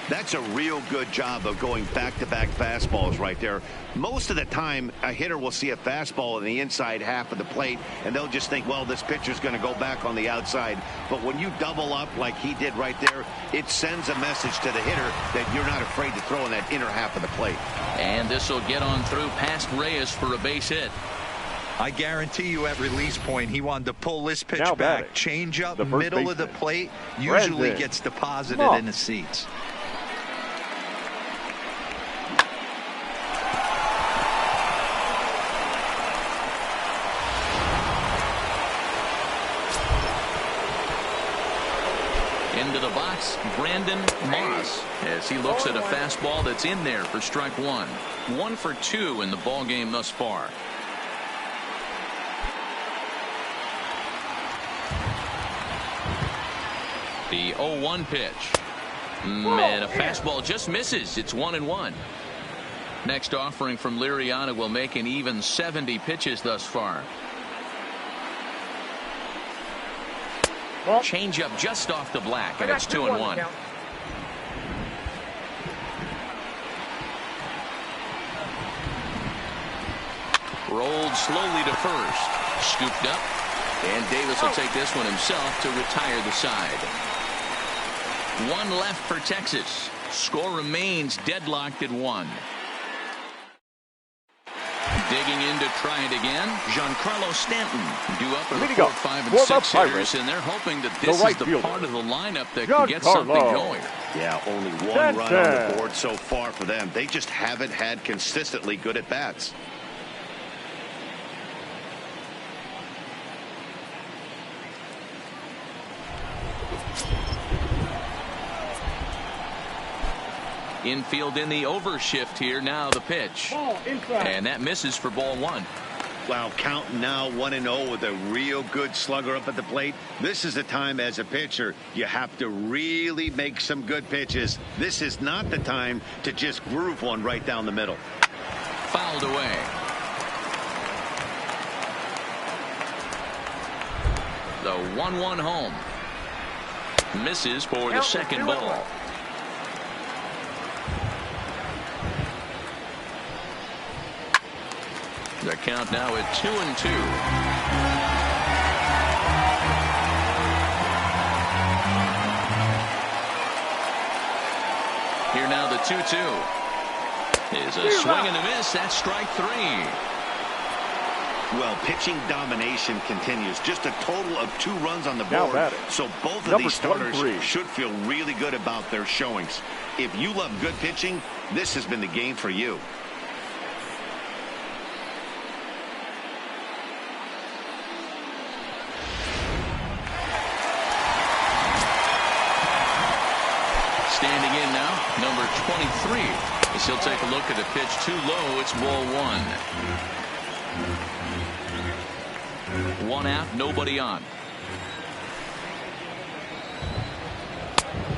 That's a real good job of going back-to-back fastballs right there. Most of the time, a hitter will see a fastball in the inside half of the plate, and they'll just think, well, this pitcher's going to go back on the outside. But when you double up like he did right there, it sends a message to the hitter that you're not afraid to throw in that inner half of the plate. And this will get on through past Reyes for a base hit. I guarantee you at release point, he wanted to pull this pitch Now back. batting, Change up, the first middle of the baseman, plate, usually Brandon gets deposited Moss. in the seats. Into the box, Brandon Moss, as he looks at a fastball that's in there for strike one. 1 for 2 in the ball game thus far. The 0-1 pitch. And a fastball just misses. It's 1-1. Next offering from Liriano will make an even 70 pitches thus far. Change up just off the black, and it's 2-1. Rolled slowly to first. Scooped up. And Davis will take this one himself to retire the side. 1 left for Texas. Score remains deadlocked at 1. Digging in to try it again, Giancarlo Stanton due up at the 4, 5, and 6 hitters, and they're hoping that this is the part of the lineup that can get something going. Yeah, only 1 run on the board so far for them. They just haven't had consistently good at bats. Infield in the overshift here. Now the pitch. And that misses for ball 1. Wow, counting now 1-0 with a real good slugger up at the plate. This is the time as a pitcher you have to really make some good pitches. This is not the time to just groove one right down the middle. Fouled away. The 1-1 home. Misses for the second ball. The count now at 2-2. Here now the 2-2 is a swing and a miss. That's strike 3. Well, pitching domination continues. Just a total of 2 runs on the board. So both of these starters should feel really good about their showings. If you love good pitching, this has been the game for you. Standing in now, number 23. As he'll take a look at the pitch too low. It's ball 1. 1 out, nobody on.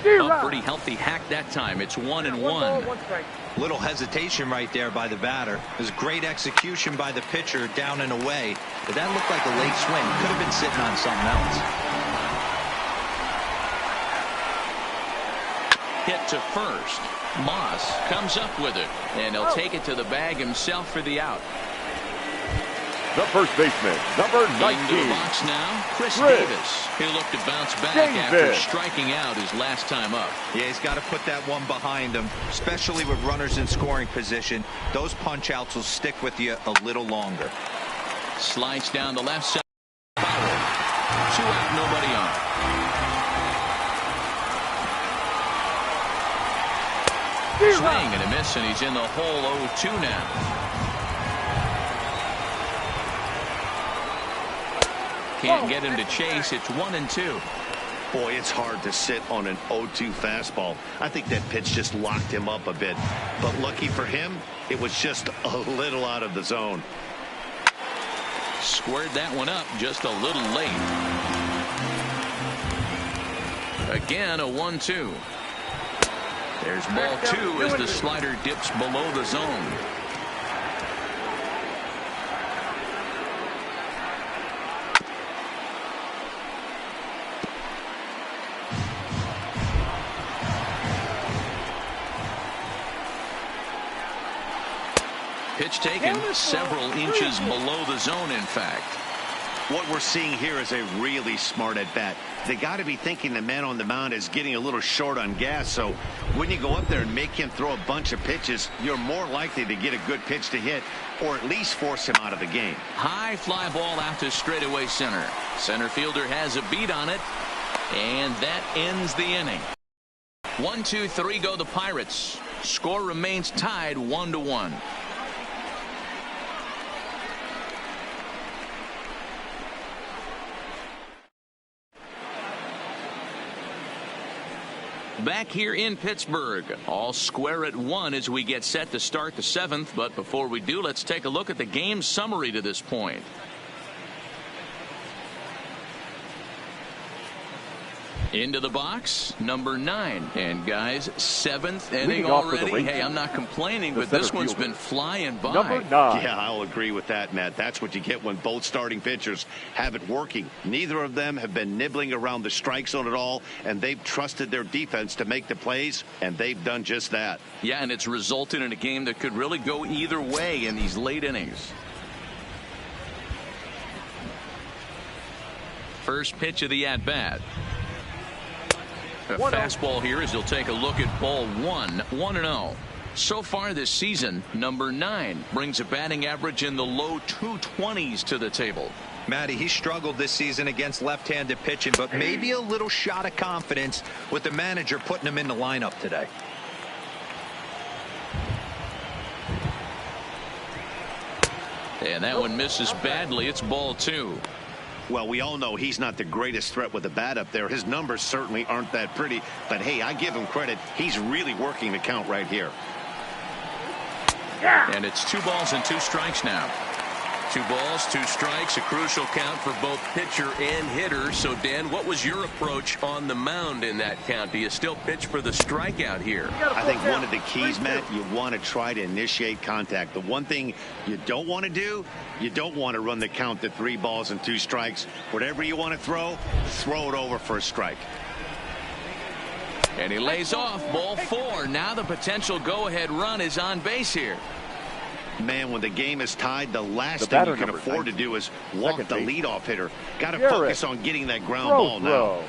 A pretty healthy hack that time. It's 1-1. Little hesitation right there by the batter. It was great execution by the pitcher down and away. But that looked like a late swing. Could have been sitting on something else. Hit to first. Moss comes up with it, and he'll take it to the bag himself for the out. The first baseman, number 19. Into the box now, Chris Davis. He'll look to bounce back after striking out his last time up. Yeah, he's got to put that one behind him, especially with runners in scoring position. Those punch outs will stick with you a little longer. Slides down the left side. 2 out, nobody on. Swing and a miss, and he's in the hole 0-2 now. Can't get him to chase. It's 1-2. Boy, it's hard to sit on an 0-2 fastball. I think that pitch just locked him up a bit. But lucky for him, it was just a little out of the zone. Squared that one up just a little late. Again, a 1-2. There's ball 2 as the slider dips below the zone. Pitch taken several inches below the zone, in fact. What we're seeing here is a really smart at-bat. They got to be thinking the man on the mound is getting a little short on gas, so when you go up there and make him throw a bunch of pitches, you're more likely to get a good pitch to hit or at least force him out of the game. High fly ball out to straightaway center. Center fielder has a beat on it, and that ends the inning. 1, 2, 3 go the Pirates. Score remains tied 1-1. Back here in Pittsburgh, all square at 1 as we get set to start the 7th. But before we do, let's take a look at the game summary to this point. Into the box, number 9. And guys, 7th inning already. Hey, I'm not complaining, but this one's been flying by. Number 9. Yeah, I'll agree with that, Matt. That's what you get when both starting pitchers have it working. Neither of them have been nibbling around the strike zone at all, and they've trusted their defense to make the plays, and they've done just that. Yeah, and it's resulted in a game that could really go either way in these late innings. First pitch of the at-bat. A fastball here as he'll take a look at ball 1, 1-0. So far this season, number 9 brings a batting average in the low 220s to the table. Matty, he struggled this season against left-handed pitching, but maybe a little shot of confidence with the manager putting him in the lineup today. And that one misses badly. It's ball 2. Well, we all know he's not the greatest threat with the bat up there. His numbers certainly aren't that pretty. But, hey, I give him credit. He's really working the count right here. And it's 2 balls and 2 strikes now. 2 balls, 2 strikes, a crucial count for both pitcher and hitter. So, Dan, what was your approach on the mound in that count? Do you still pitch for the strikeout here? I think one of the keys, Matt, you want to try to initiate contact. The one thing you don't want to do, you don't want to run the count to 3 balls and 2 strikes. Whatever you want to throw it over for a strike. And he lays off ball 4. Now the potential go-ahead run is on base here. Man, when the game is tied, the last thing you can afford to do is walk the leadoff hitter. Got to focus on getting that ground ball now.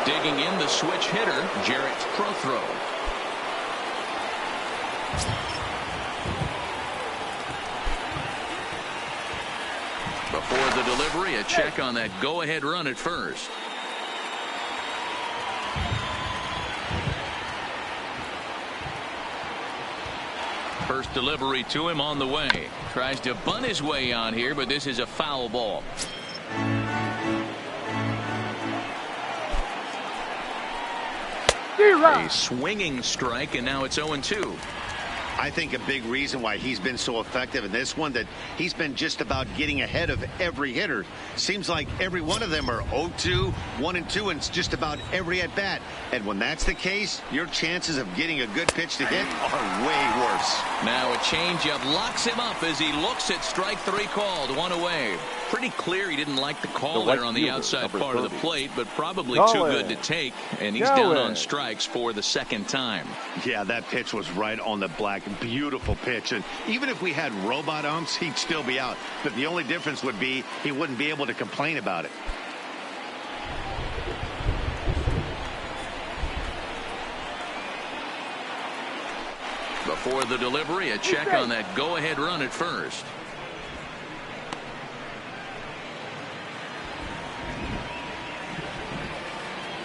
Digging in the switch hitter, Jarrett's throw. Before the delivery, a check on that go-ahead run at first. First delivery to him on the way. Tries to bunt his way on here, but this is a foul ball. A swinging strike, and now it's 0-2. I think a big reason why he's been so effective in this one, that he's been just about getting ahead of every hitter. Seems like every one of them are 0-2, 1-2, and it's just about every at bat. And when that's the case, your chances of getting a good pitch to hit are way worse. Now a changeup locks him up as he looks at strike 3 called, 1 away. Pretty clear he didn't like the call there on the outside part of the plate, but probably too good to take, and he's down on strikes for the 2nd time. Yeah, that pitch was right on the black. Beautiful pitch, and even if we had robot umps, he'd still be out. But the only difference would be he wouldn't be able to complain about it. Before the delivery, a check on that go-ahead run at first.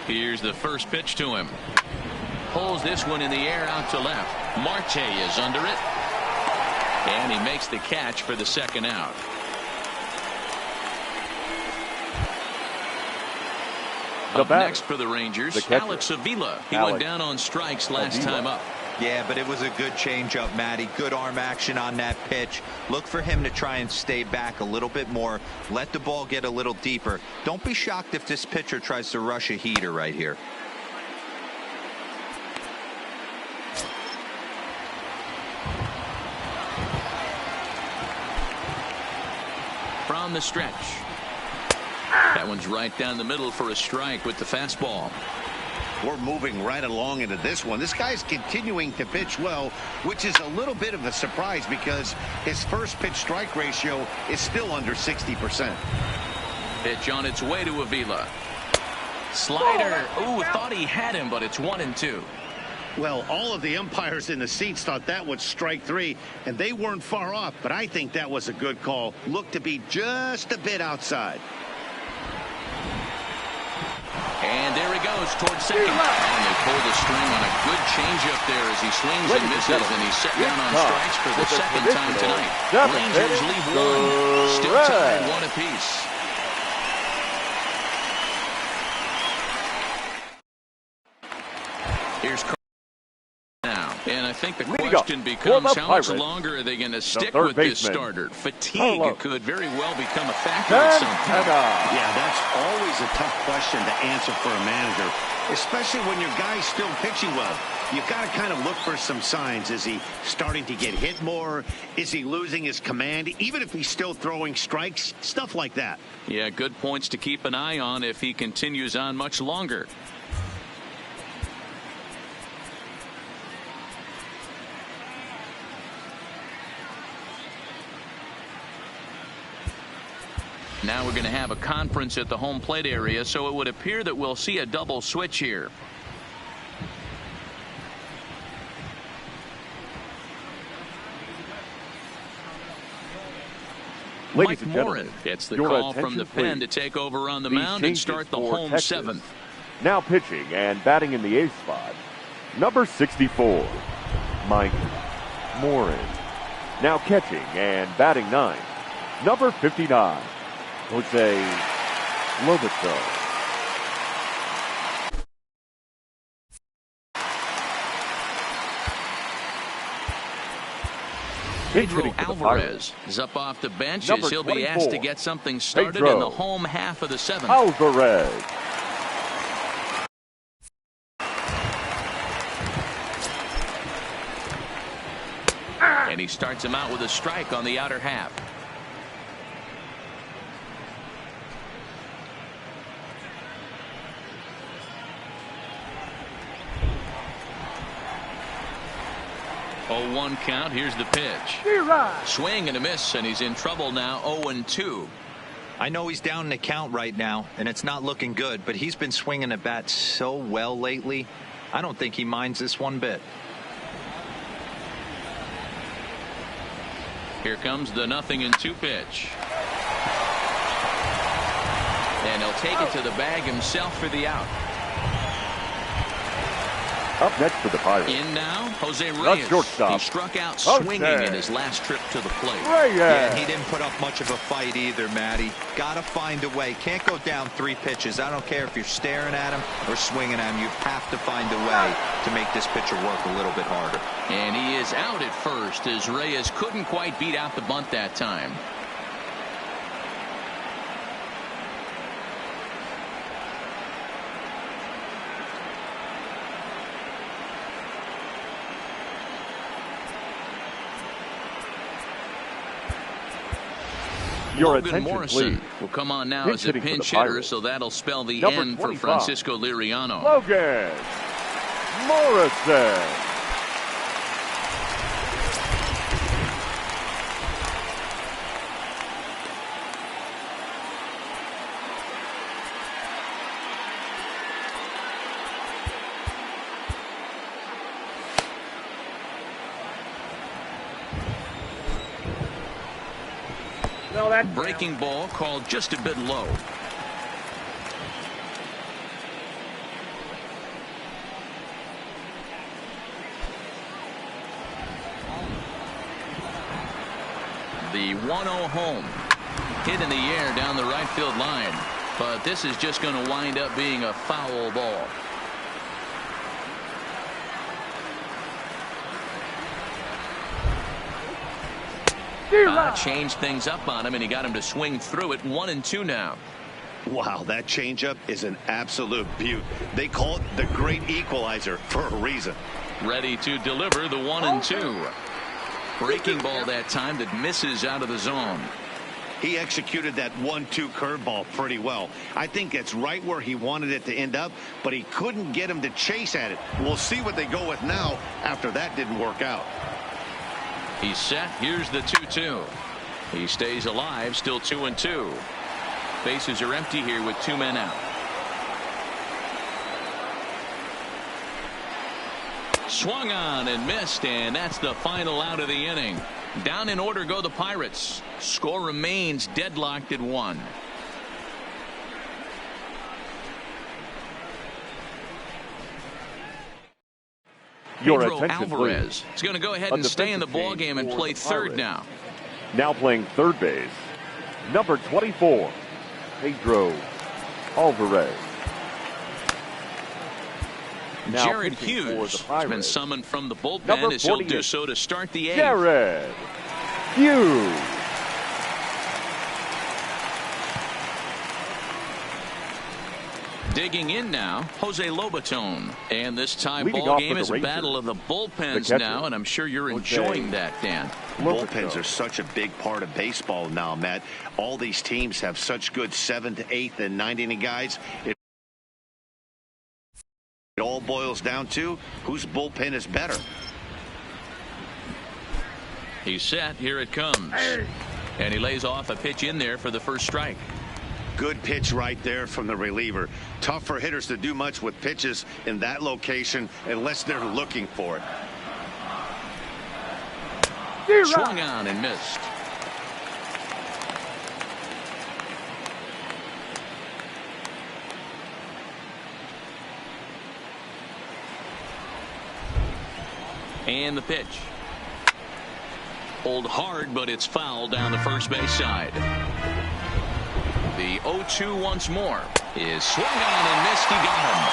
Here's the first pitch to him. Pulls this one in the air out to left. Marte is under it. And he makes the catch for the 2nd out. Up next for the Rangers, Alex Avila. He went down on strikes last time up. Yeah, but it was a good changeup, Matty. Good arm action on that pitch. Look for him to try and stay back a little bit more. Let the ball get a little deeper. Don't be shocked if this pitcher tries to rush a heater right here. From the stretch. That one's right down the middle for a strike with the fastball. We're moving right along into this one. This guy's continuing to pitch well, which is a little bit of a surprise because his first pitch strike ratio is still under 60%. Pitch on its way to Avila. Slider. Ooh, thought he had him, but it's 1-2. Well, all of the umpires in the seats thought that was strike three, and they weren't far off, but I think that was a good call. Looked to be just a bit outside. And there he goes towards second. And they pull the string on a good changeup there as he swings and misses, and he's set down on strikes for the second time tonight. Rangers leave one. Still tied 1 apiece. Here's now, and I think the question becomes how much longer are they going to stick with this starter? Fatigue could very well become a factor at some point. Yeah, that's always a tough question to answer for a manager, especially when your guy's still pitching well. You've got to kind of look for some signs. Is he starting to get hit more? Is he losing his command? Even if he's still throwing strikes, stuff like that. Yeah, good points to keep an eye on if he continues on much longer. Now we're going to have a conference at the home plate area, so it would appear that we'll see a double switch here. Mike Morin gets the call from the pen to take over on the mound and start the home Texas. 7th. Now pitching and batting in the 8th spot, number 64, Mike Morin. Now catching and batting 9, number 59. Jose Lobato. Pedro Alvarez is up off the bench as he'll be asked to get something started in the home half of the 7th. Alvarez. And he starts him out with a strike on the outer half. Oh, 1 count. Here's the pitch. Swing and a miss, and he's in trouble now. 0-2. I know he's down in the count right now, and it's not looking good, but he's been swinging the bat so well lately. I don't think he minds this one bit. Here comes the 0-2 pitch. And he'll take it to the bag himself for the out. Up next for the Pirates. In now, Jose Reyes. He struck out swinging in his last trip to the plate. Yeah, and he didn't put up much of a fight either, Matty. Got to find a way. Can't go down 3 pitches. I don't care if you're staring at him or swinging at him. You have to find a way to make this pitcher work a little bit harder. And he is out at first as Reyes couldn't quite beat out the bunt that time. Your Logan attention, Morrison please. will come on now as a pinch hitter, so that'll spell the Number end 25, for Francisco Liriano. Logan Morrison. Breaking ball called just a bit low. The 1-0 home. Hit in the air down the right field line. But this is just going to wind up being a foul ball. Changed things up on him, and he got him to swing through it. 1-2 now. Wow, that changeup is an absolute beaut. They call it the great equalizer for a reason. Ready to deliver the 1-2. Breaking ball that time that misses out of the zone. He executed that 1-2 curveball pretty well. I think it's right where he wanted it to end up, but he couldn't get him to chase at it. We'll see what they go with now after that didn't work out. He's set. Here's the 2-2. He stays alive, still 2-2. Bases are empty here with 2 men out. Swung on and missed, and that's the final out of the inning. Down in order go the Pirates. Score remains deadlocked at 1. Your Pedro attention, Alvarez please. is going to go ahead and stay in the ball game and play third now. Now playing third base, number 24, Pedro Alvarez. Now Jared pitching for Hughes the has Pirates, been summoned from the bullpen number as he'll 48, do so to start the 8th. Jared Hughes. Digging in now, Jose Lobaton. And this time Leading ball off game for the is a Rangers, battle of the bullpens catcher, now, and I'm sure you're enjoying that, Dan. Bullpens are such a big part of baseball now, Matt. All these teams have such good 7th, 8th, and 9th inning guys. It all boils down to whose bullpen is better. He's set. Here it comes. And he lays off a pitch in there for the first strike. Good pitch right there from the reliever. Tough for hitters to do much with pitches in that location unless they're looking for it. Swung on and missed. And the pitch. Pulled hard, but it's foul down the first base side. The 0-2 once more is swung on and missed. He got him.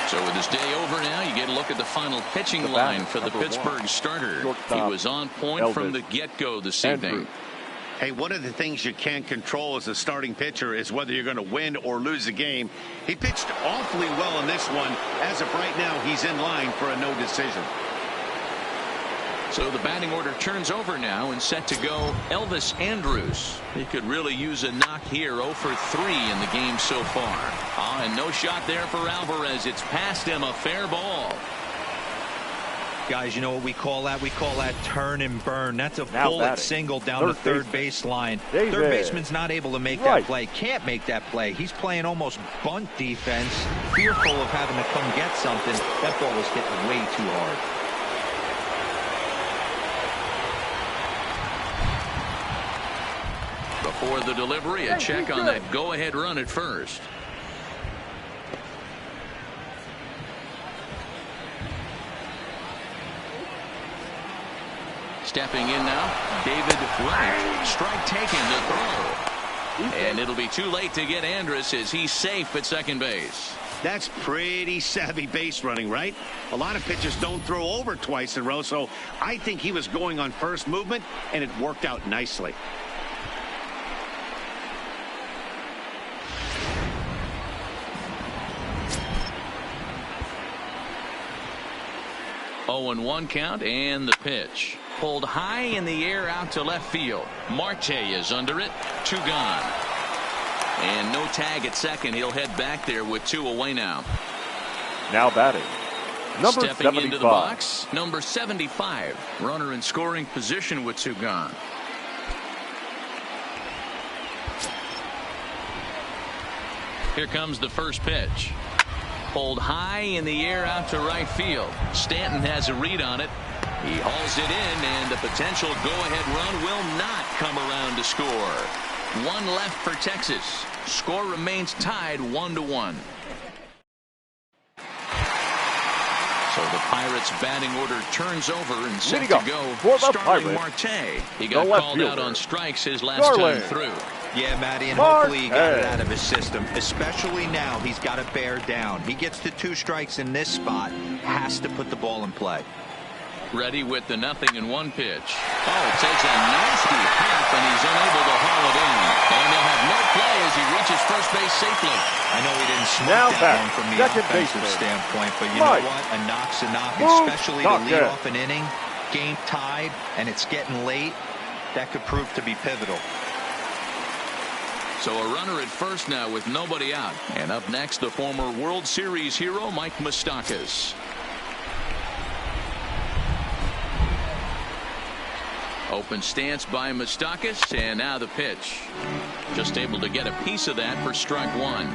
So with his day over now, you get a look at the final pitching line for the Pittsburgh starter. He was on point from the get-go this evening. Hey, one of the things you can't control as a starting pitcher is whether you're going to win or lose a game. He pitched awfully well in this one. As of right now, he's in line for a no decision. So the batting order turns over now and set to go Elvis Andrus. He could really use a knock here. 0 for 3 in the game so far. And no shot there for Alvarez. It's past him, a fair ball. Guys, you know what we call that? We call that turn and burn. That's a Now bullet batting, single down the third base line. David. Third baseman's not able to make Right. that play. Can't make that play. He's playing almost bunt defense, fearful of having to come get something. That ball was hitting way too hard. Before the delivery, a check on that go-ahead run at first. Stepping in now, David Wright. Strike taken to throw. And it'll be too late to get Andrus as he's safe at second base. That's pretty savvy base running, right? A lot of pitchers don't throw over twice in a row, so I think he was going on first movement, and it worked out nicely. Oh, and 1 count, and the pitch. Pulled high in the air out to left field. Marte is under it. 2 gone. And no tag at second. He'll head back there with 2 away now. Now batting, number Stepping 75. into the box, number 75. Runner in scoring position with 2 gone. Here comes the first pitch. Pulled high in the air out to right field. Stanton has a read on it. He hauls it in, and the potential go-ahead run will not come around to score. 1 left for Texas. Score remains tied 1-1. So the Pirates batting order turns over and set to go for the Starling Pirates, Marte. He got left called out fielder, on strikes his last time through. Yeah, Matty, and Marte. hopefully he got it out of his system. Especially now, he's got to bear down. He gets to 2 strikes in this spot. Has to put the ball in play. ready with the 0-1 pitch. Oh, it takes a nasty hop, and he's unable to haul it in. And they'll have no play as he reaches first base safely. I know he didn't Now smoke that one from the offensive standpoint, but you know what? A knock's a knock, especially to lead off an inning. Game tied, and it's getting late. That could prove to be pivotal. So a runner at first now with nobody out. And up next, the former World Series hero, Mike Moustakas. Open stance by Moustakas, and now the pitch. Just able to get a piece of that for strike one.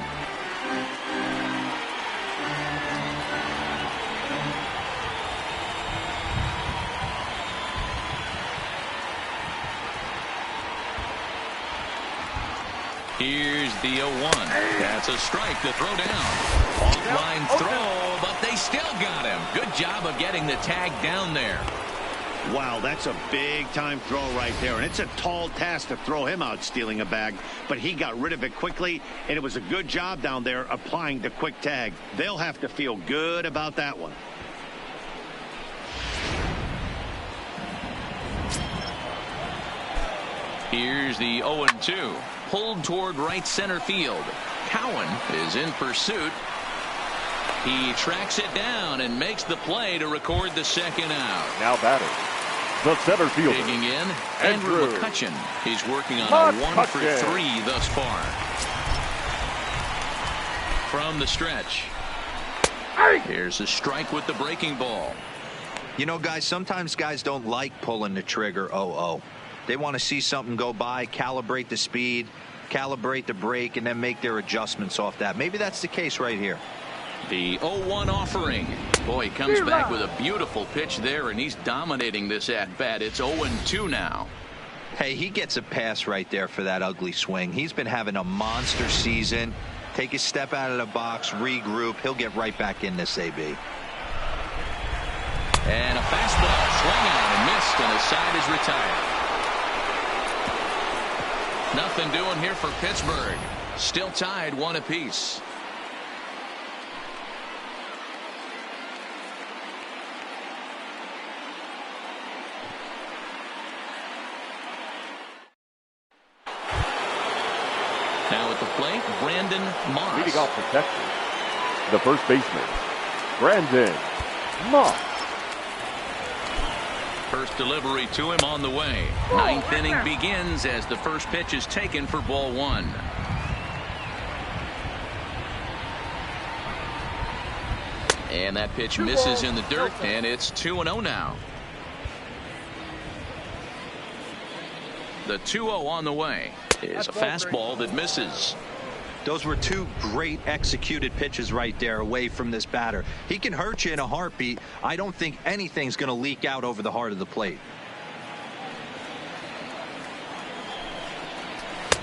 Here's the 0-1. That's a strike to throw down. Offline throw, but they still got him. Good job of getting the tag down there. Wow, that's a big-time throw right there, and it's a tall task to throw him out stealing a bag, but he got rid of it quickly, and it was a good job down there applying the quick tag. They'll have to feel good about that one. Here's the 0-2. Pulled toward right center field. Cowan is in pursuit. He tracks it down and makes the play to record the second out. Now batting, the center fielder. Digging in, Andrew McCutcheon. He's working on a 1 for 3 thus far. From the stretch. Here's a strike with the breaking ball. You know, guys, sometimes guys don't like pulling the trigger 0-0. They want to see something go by, calibrate the speed, calibrate the break, and then make their adjustments off that. Maybe that's the case right here. The 0-1 offering. Boy, he comes back with a beautiful pitch there, and he's dominating this at-bat. It's 0-2 now. Hey, he gets a pass right there for that ugly swing. He's been having a monster season. Take a step out of the box, regroup. He'll get right back in this AB. And a fastball swung out and missed, and his side is retired. Nothing doing here for Pittsburgh. Still tied 1 apiece. Now at the plate, Brandon Moss. Leading off for Texas, the first baseman, Brandon Moss. First delivery to him on the way. Ninth inning begins as the first pitch is taken for ball 1. And that pitch misses in the dirt, and it's 2-0 now. The 2-0 on the way is a fastball that misses. Those were 2 great executed pitches right there away from this batter. He can hurt you in a heartbeat. I don't think anything's going to leak out over the heart of the plate.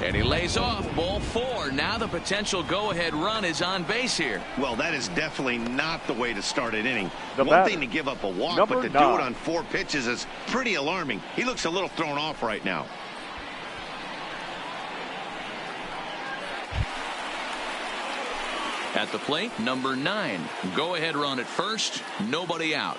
And he lays off ball 4. Now the potential go-ahead run is on base here. Well, that is definitely not the way to start an inning. The One batter, thing to give up a walk, number but to 9. do it on 4 pitches is pretty alarming. He looks a little thrown off right now. At the plate, number 9. Go-ahead run at first. Nobody out.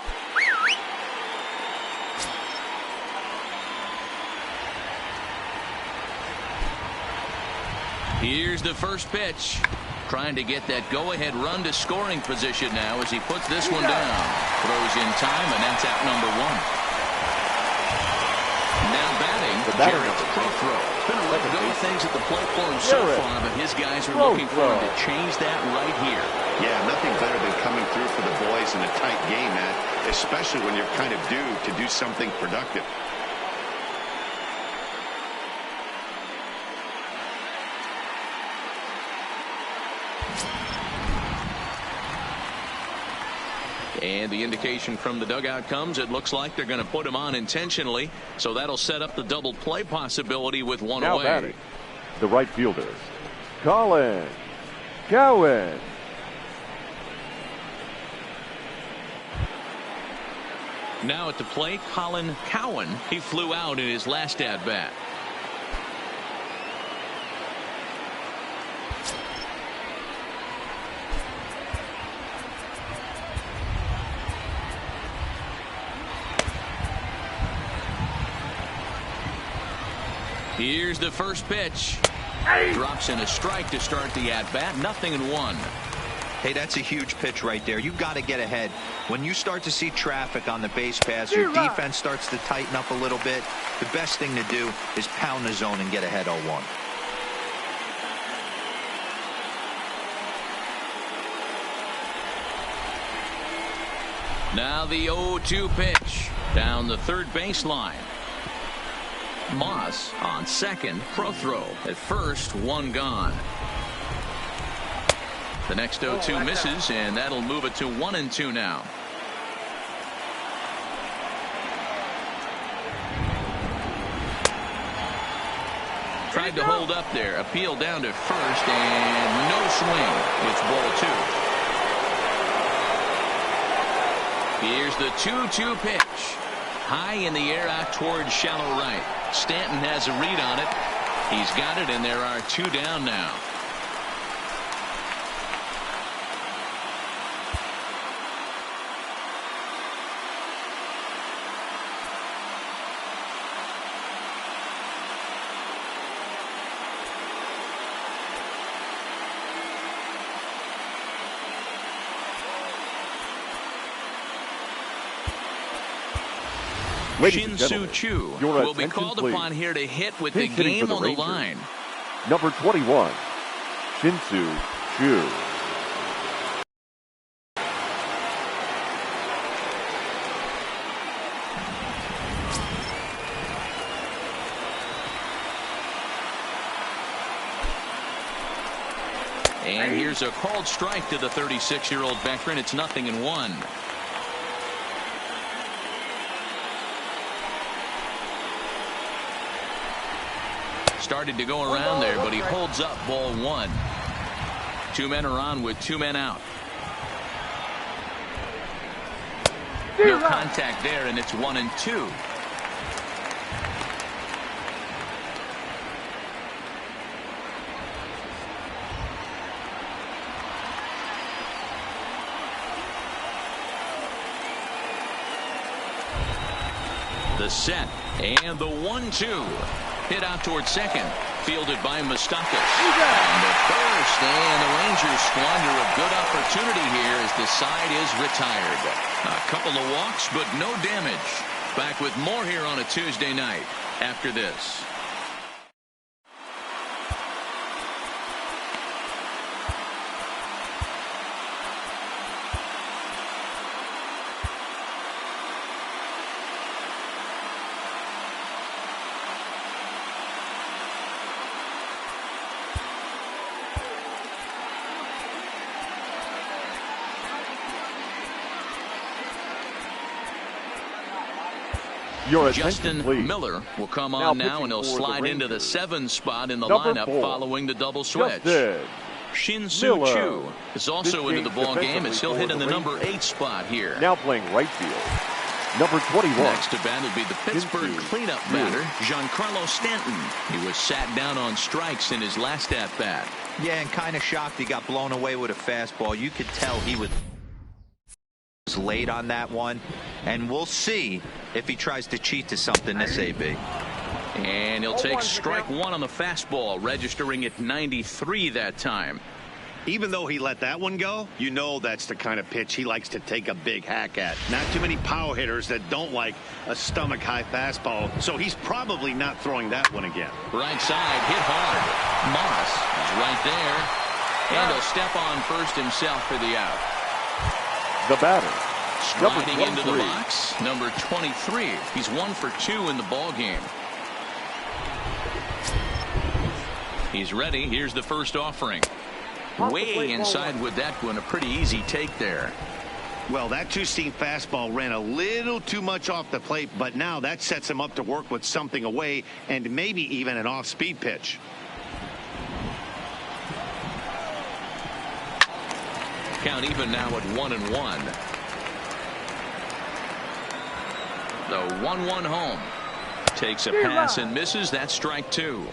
Here's the first pitch. Trying to get that go-ahead run to scoring position now as he puts this one down. Throws in time, and that's out number 1. Now batting, Jarrett Profro. It's been a rough go of things at the plate for him so far, but his guys are looking for him to change that right here. Yeah, nothing better than coming through for the boys in a tight game, Matt, especially when you're kind of due to do something productive. And the indication from the dugout comes, it looks like they're going to put him on intentionally, so that'll set up the double play possibility with 1 Now away. batting, the right fielder, Colin Cowan. Now at the plate, Colin Cowan. He flew out in his last at-bat. Here's the first pitch. Drops in a strike to start the at-bat. 0-1. Hey, that's a huge pitch right there. You've got to get ahead. When you start to see traffic on the base pass, your defense starts to tighten up a little bit. The best thing to do is pound the zone and get ahead 0-1. Now the 0-2 pitch down the third baseline. Moss on second. Prothrow at first. One gone. The next 0-2 misses, and that'll move it to 1-2 now. Tried to hold up there. Appeal down to first, and no swing. It's ball 2. Here's the 2-2 pitch. High in the air out towards shallow right. Stanton has a read on it. He's got it, and there are 2 down now. Shin-Soo Choo will be called upon here to hit with the game on the line. Number 21, Shin-Soo Choo. And here's a called strike to the 36-year-old veteran. It's 0-1. Started to go around there, but he holds up ball 1. 2 men are on with 2 men out. No contact there, and it's 1-2. The set and the 1-2. Hit out towards second. Fielded by Moustakas. And the first. And the Rangers squander a good opportunity here as the side is retired. A couple of walks, but no damage. Back with more here on a Tuesday night after this. Justin Miller will come on now, and he'll slide into the 7 spot in the lineup following the double switch. Shin-Soo Choo is also into the ball game as he'll hit in the number 8 spot here. Now playing right field, number 21. Next to bat will be the Pittsburgh cleanup batter, Giancarlo Stanton. He was sat down on strikes in his last at bat. Yeah, and kind of shocked he got blown away with a fastball. You could tell he was late on that one, and we'll see if he tries to cheat to something this AB. And he'll take strike 1 on the fastball, registering at 93 that time. Even though he let that one go, you know that's the kind of pitch he likes to take a big hack at. Not too many power hitters that don't like a stomach high fastball, so he's probably not throwing that one again. Right side, hit hard. Moss is right there, and he'll step on first himself for the out. The batter, striding into the box, number 23. He's 1 for 2 in the ball game. He's ready. Here's the first offering. Way inside with that one. A pretty easy take there. Well, that two-seam fastball ran a little too much off the plate, but now that sets him up to work with something away and maybe even an off-speed pitch. Count even now at 1-1. The 1-1 home. Takes a pass and misses. That's strike 2.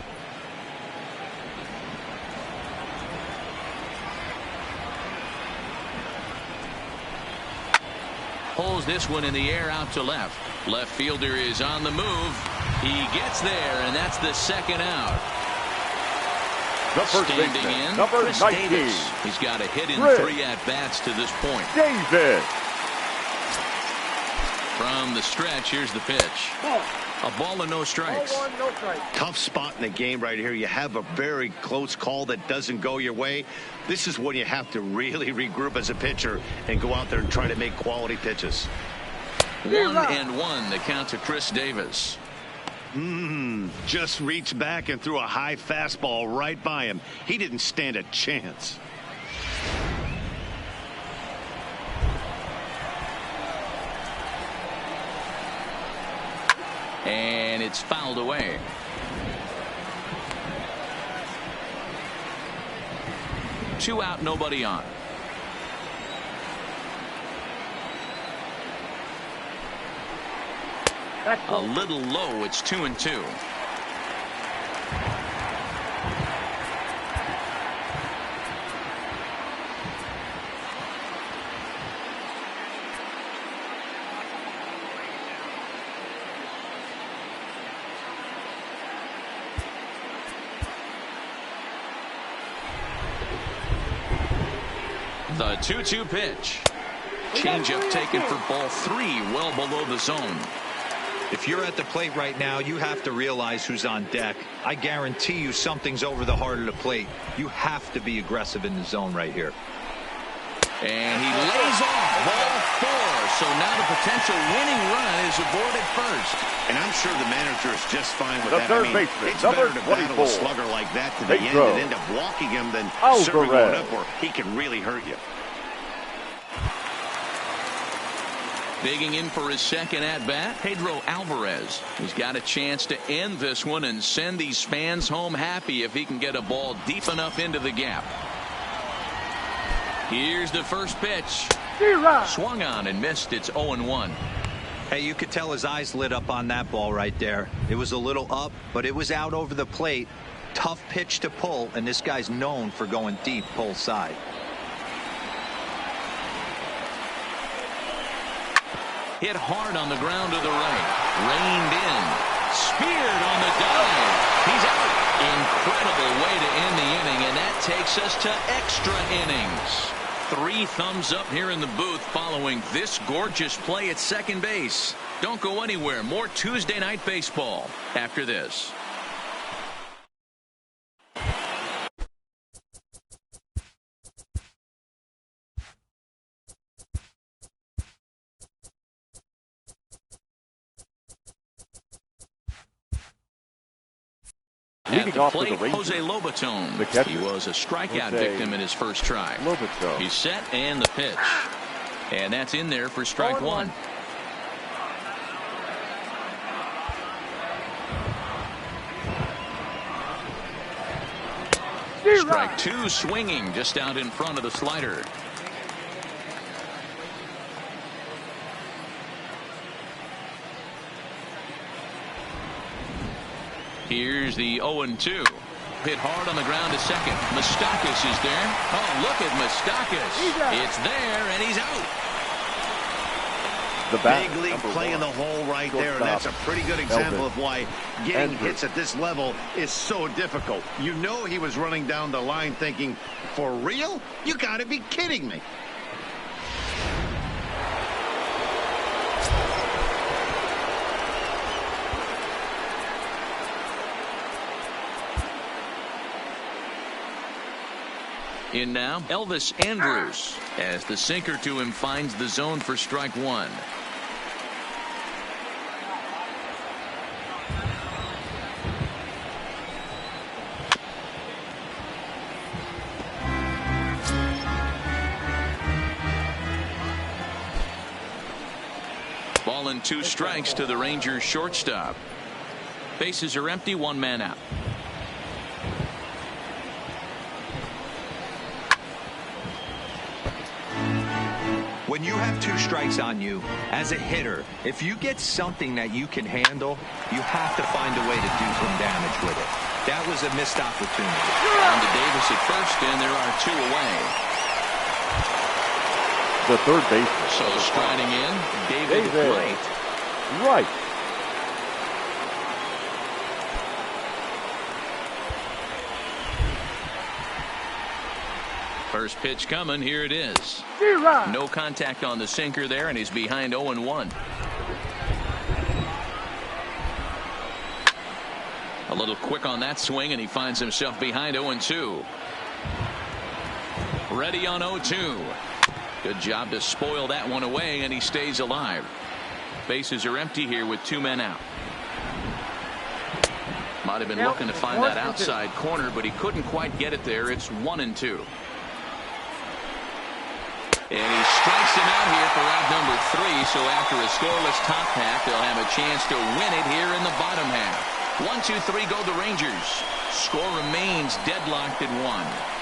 Pulls this one in the air out to left. Left fielder is on the move. He gets there, and that's the second out. The first Standing baseman, in, number Chris 19. Davis. He's got a hit in Chris 3 at-bats to this point. Davis. From the stretch, here's the pitch. A ball and no strikes. Tough spot in the game right here. You have a very close call that doesn't go your way. This is when you have to really regroup as a pitcher and go out there and try to make quality pitches. 1-1, the count to Chris Davis. Just reached back and threw a high fastball right by him. He didn't stand a chance. And it's fouled away. Two out, nobody on. A little low. It's 2-2. The 2-2 pitch. Changeup taken for ball 3, well below the zone. If you're at the plate right now, you have to realize who's on deck. I guarantee you something's over the heart of the plate. You have to be aggressive in the zone right here. And he lays off ball 4. So now the potential winning run is aboard at first. And I'm sure the manager is just fine with The that. third I mean, baseman, it's number better to battle 24. a slugger like that to the end Pedro and end up walking him than Alvarez. serving one up where he can really hurt you. Digging in for his second at-bat, Pedro Alvarez. He's got a chance to end this one and send these fans home happy if he can get a ball deep enough into the gap. Here's the first pitch. Swung on and missed. It's 0-1. Hey, you could tell his eyes lit up on that ball right there. It was a little up, but it was out over the plate. Tough pitch to pull, and this guy's known for going deep pull side. Hit hard on the ground to the right. Reined in. Speared on the dive. He's out. Incredible way to end the inning, and that takes us to extra innings. 3 thumbs up here in the booth following this gorgeous play at second base. Don't go anywhere. More Tuesday Night Baseball after this. At the plate, Jose Lobaton. He was a strikeout victim in his first try. He's set and the pitch. And that's in there for strike 1. Strike 2 swinging just out in front of the slider. Here's the 0-2. Hit hard on the ground to second. Moustakas is there. Oh, look at Moustakas. It's there, and he's out. The big league play in the hole right there, and that's a pretty good example of why getting hits at this level is so difficult. You know he was running down the line thinking, for real? You got to be kidding me. In now, Elvis Andrus, as the sinker to him finds the zone for strike 1. Ball and 2 strikes to the Rangers shortstop. Bases are empty, 1 man out. When you have 2 strikes on you, as a hitter, if you get something that you can handle, you have to find a way to do some damage with it. That was a missed opportunity. On to Davis at first, and there are 2 away. the third baseman. So striding in, David Wright. Right. First pitch coming. Here it is. No contact on the sinker there, and he's behind 0-1. A little quick on that swing, and he finds himself behind 0-2. Ready on 0-2. Good job to spoil that one away, and he stays alive. Bases are empty here with 2 men out. Might have been looking to find that outside corner, but he couldn't quite get it there. It's 1-2. And he strikes him out here for out number 3. So after a scoreless top half, they'll have a chance to win it here in the bottom half. 1, 2, 3 go the Rangers. Score remains deadlocked at 1.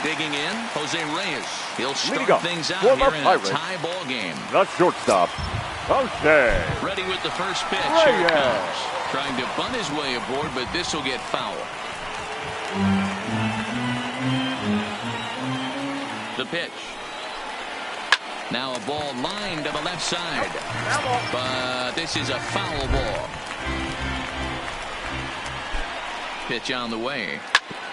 Digging in, Jose Reyes. He'll start things out here in a tie ball game. The shortstop, Jose. Ready with the first pitch. Here it comes. Trying to bunt his way aboard, but this will get foul. The pitch. Now a ball lined to the left side. But this is a foul ball. Pitch on the way.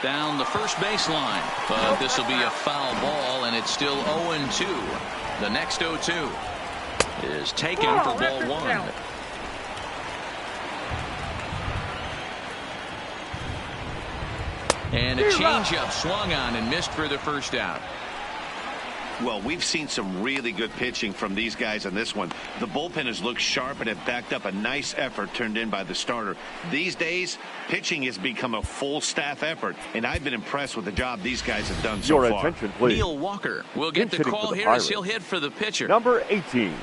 Down the first baseline. But this will be a foul ball, and it's still 0-2. The next 0-2 is taken for ball 1. And a changeup swung on and missed for the first out. Well, we've seen some really good pitching from these guys on this one. The bullpen has looked sharp and have backed up a nice effort turned in by the starter. These days, pitching has become a full staff effort, and I've been impressed with the job these guys have done so far. Your attention, please. Neil Walker will get the call here as he'll hit for the pitcher. Number 18,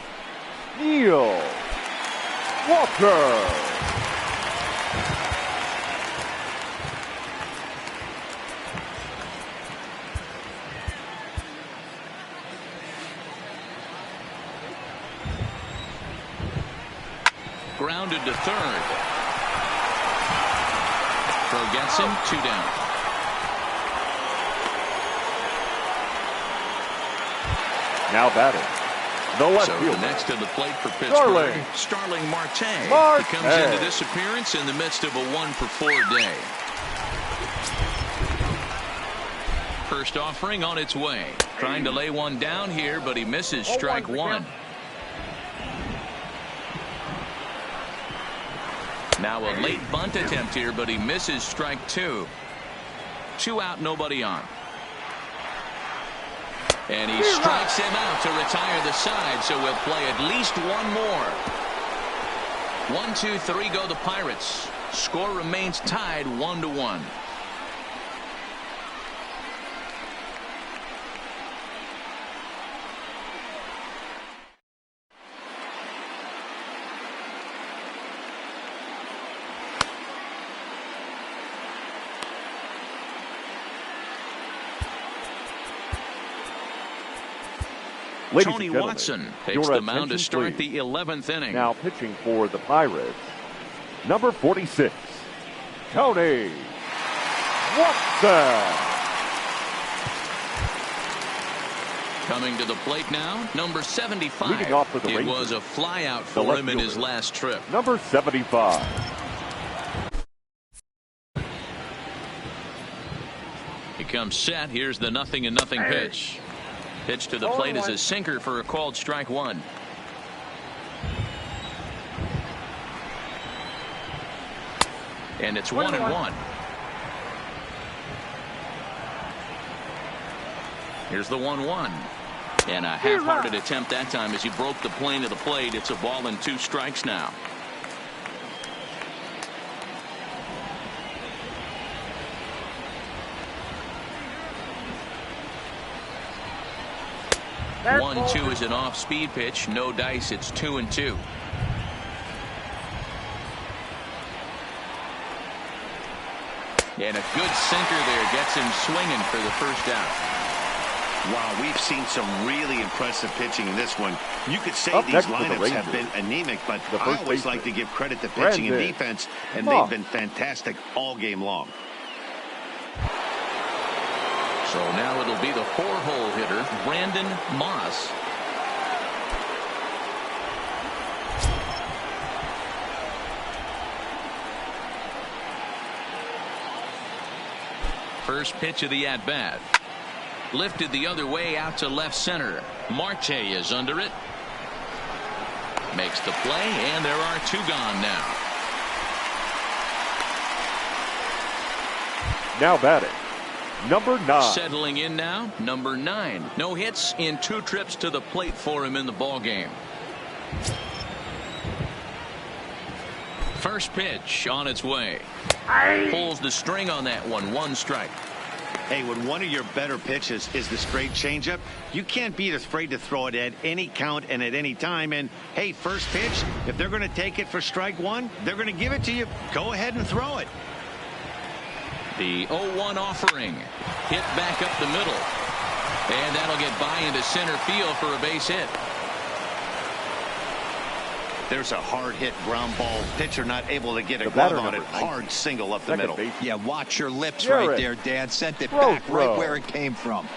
Neil Walker. Grounded to third. Throw gets him, 2 down. Now batting, the left So fielder. the next to the plate for Pittsburgh, Starling Marte. He comes into this appearance in the midst of a 1-for-4 day. First offering on its way. Trying to lay one down here, but he misses strike 1. Now a late bunt attempt here, but he misses strike 2. 2 out, nobody on. And he strikes him out to retire the side, so we'll play at least one more. 1, 2, 3 go the Pirates. Score remains tied 1-1. Tony Watson takes the mound to start the 11th inning. Now pitching for the Pirates, number 46, Tony Watson. Coming to the plate now, number 75. Leading off for the It Rangers, was a flyout for him in his last trip. Number 75. He comes set. Here's the 0-0 pitch. Pitch to the plate is a sinker for a called strike 1. And it's 1-1. Here's the 1-1. And a half-hearted attempt that time as he broke the plane of the plate. It's a ball and 2 strikes now. That's 1-2 is an off-speed pitch. No dice. It's 2-2. And a good sinker there gets him swinging for the first out. Wow, we've seen some really impressive pitching in this one. You could say Up these next for the lineups have Rangers, been anemic, but the I first always baseman, like to give credit to pitching and Brandon defense, and Moss. they've been fantastic all game long. So now it'll be the 4-hole hitter, Brandon Moss. First pitch of the at-bat. Lifted the other way out to left center. Marte is under it. Makes the play, and there are 2 gone now. Now batting, number 9. Settling in now, number 9. No hits in 2 trips to the plate for him in the ballgame. First pitch on its way. Pulls the string on that one. 1 strike. Hey, when one of your better pitches is the straight changeup, you can't be afraid to throw it at any count and at any time. And, hey, first pitch, if they're going to take it for strike 1, they're going to give it to you. Go ahead and throw it. The 0-1 offering. Hit back up the middle. And that'll get by into center field for a base hit. There's a hard hit ground ball. Pitcher not able to get a The glove batter, on it. number 19. Hard single up the Second middle. base. Yeah, watch your lips Garrett. right there, Dan. Sent it Throw, back throw. right where it came from.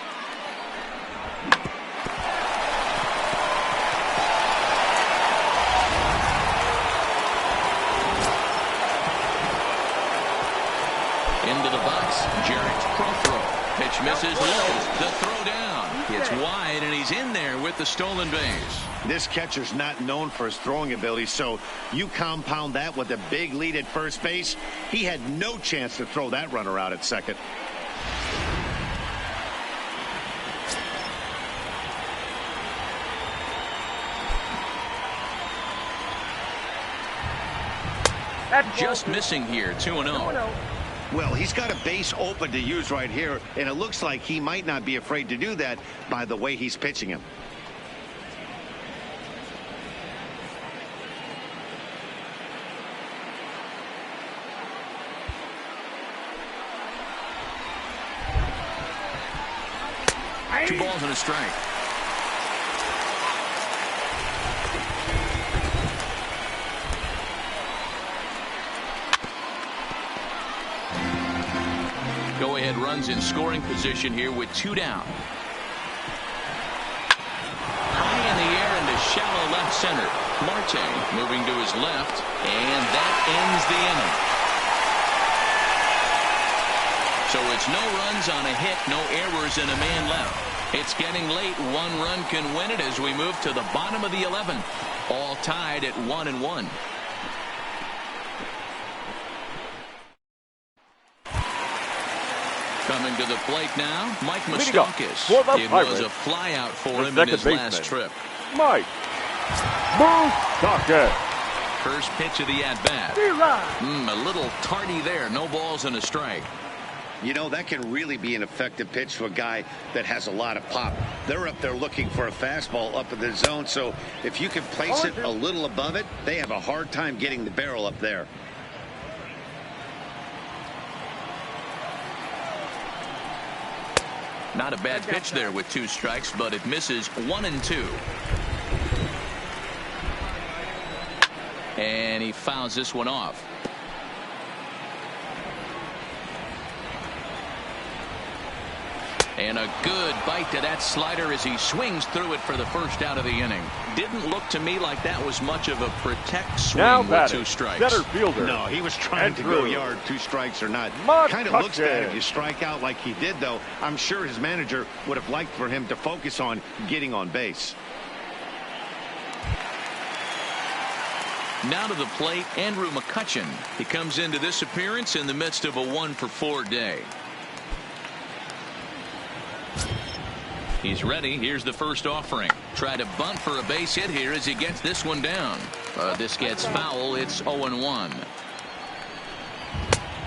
Into the box. Jarrett's pro throw. Pitch misses low. The throw down. It's wide, and he's in there with the stolen base. This catcher's not known for his throwing ability, so you compound that with a big lead at first base. He had no chance to throw that runner out at second. Just missing here. 2-0. Well, he's got a base open to use right here, and it looks like he might not be afraid to do that by the way he's pitching him. Two balls and a strike. Go-ahead runs in scoring position here with 2 down. High in the air into shallow left center. Marte moving to his left, and that ends the inning. So it's no runs on a hit, no errors, and a man left. It's getting late. 1 run can win it as we move to the bottom of the 11th. All tied at 1-1. Coming to the plate now, Mike Moustakas. It was a flyout for him in his last trip. Mike Moustakas. First pitch of the at-bat. A little tardy there. No balls and a strike. You know, that can really be an effective pitch to a guy that has a lot of pop. They're up there looking for a fastball up in the zone, so if you can place it a little above it, they have a hard time getting the barrel up there. Not a bad pitch there with 2 strikes, but it misses 1-2. And he fouls this one off. And a good bite to that slider as he swings through it for the first out of the inning. Didn't look to me like that was much of a protect swing Now with batting, 2 strikes. center fielder. No, he was trying to go yard, 2 strikes or not. Kind of looks bad if you strike out like he did, though. I'm sure his manager would have liked for him to focus on getting on base. Now to the plate, Andrew McCutchen. He comes into this appearance in the midst of a 1-for-4 day. He's ready. Here's the first offering. Try to bunt for a base hit here as he gets this one down. This gets foul. It's 0-1.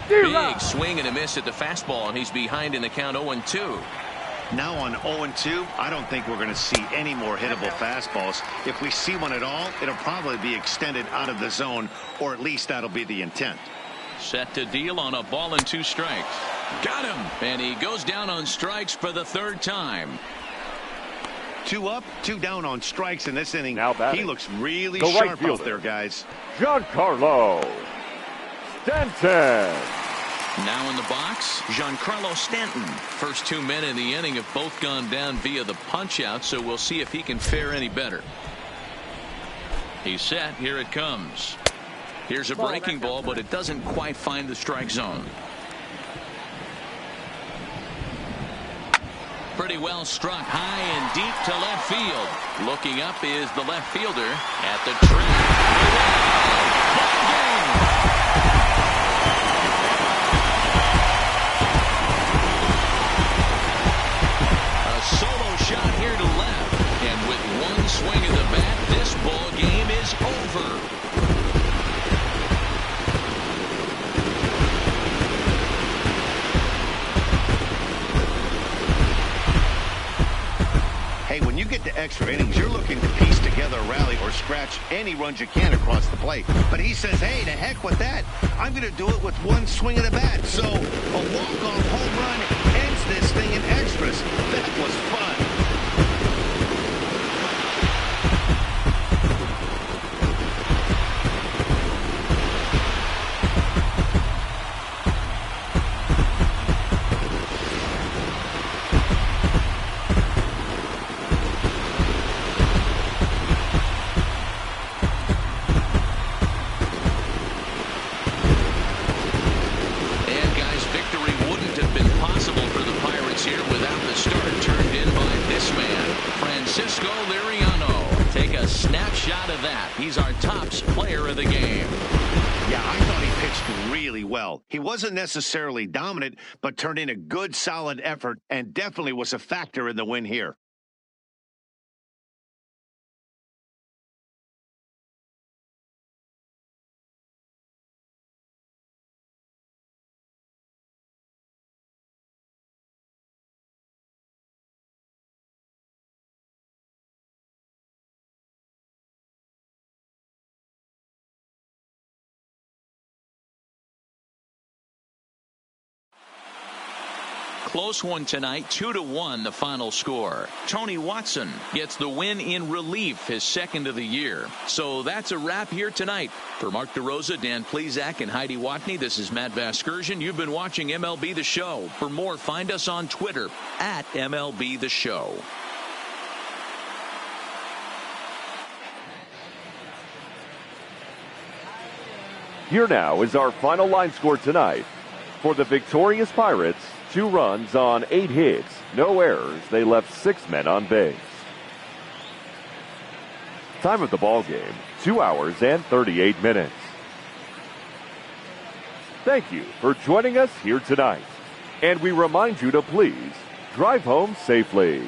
Big swing and a miss at the fastball, and he's behind in the count 0-2. Now on 0-2, I don't think we're going to see any more hittable fastballs. If we see one at all, it'll probably be extended out of the zone, or at least that'll be the intent. Set to deal on a ball and 2 strikes. Got him. And he goes down on strikes for the 3rd time. 2 up, 2 down on strikes in this inning. Now batting, he looks really the right sharp fielder, out there, guys. Giancarlo Stanton. Now in the box, Giancarlo Stanton. First 2 men in the inning have both gone down via the punch-out, so we'll see if he can fare any better. He's set. Here it comes. Here's a breaking ball, but it doesn't quite find the strike zone. Pretty well struck high and deep to left field. Looking up is the left fielder at the track. Ball game. A solo shot here to left. And with one swing of the bat, this ball game is over. Hey, when you get to extra innings, you're looking to piece together a rally or scratch any runs you can across the plate. But he says, hey, to heck with that. I'm going to do it with one swing of the bat. So a walk-off home run ends this thing in extras. That was fun. He's our tops player of the game. Yeah, I thought he pitched really well. He wasn't necessarily dominant, but turned in a good, solid effort and definitely was a factor in the win here. Close one tonight, 2-1 the final score. Tony Watson gets the win in relief, his second of the year. So that's a wrap here tonight. For Mark DeRosa, Dan Plesac, and Heidi Watney, this is Matt Vasgersian. You've been watching MLB The Show. For more, find us on Twitter at MLB The Show. Here now is our final line score tonight. For the victorious Pirates, 2 runs on 8 hits, no errors. They left 6 men on base. Time of the ball game, 2 hours and 38 minutes. Thank you for joining us here tonight. And we remind you to please drive home safely.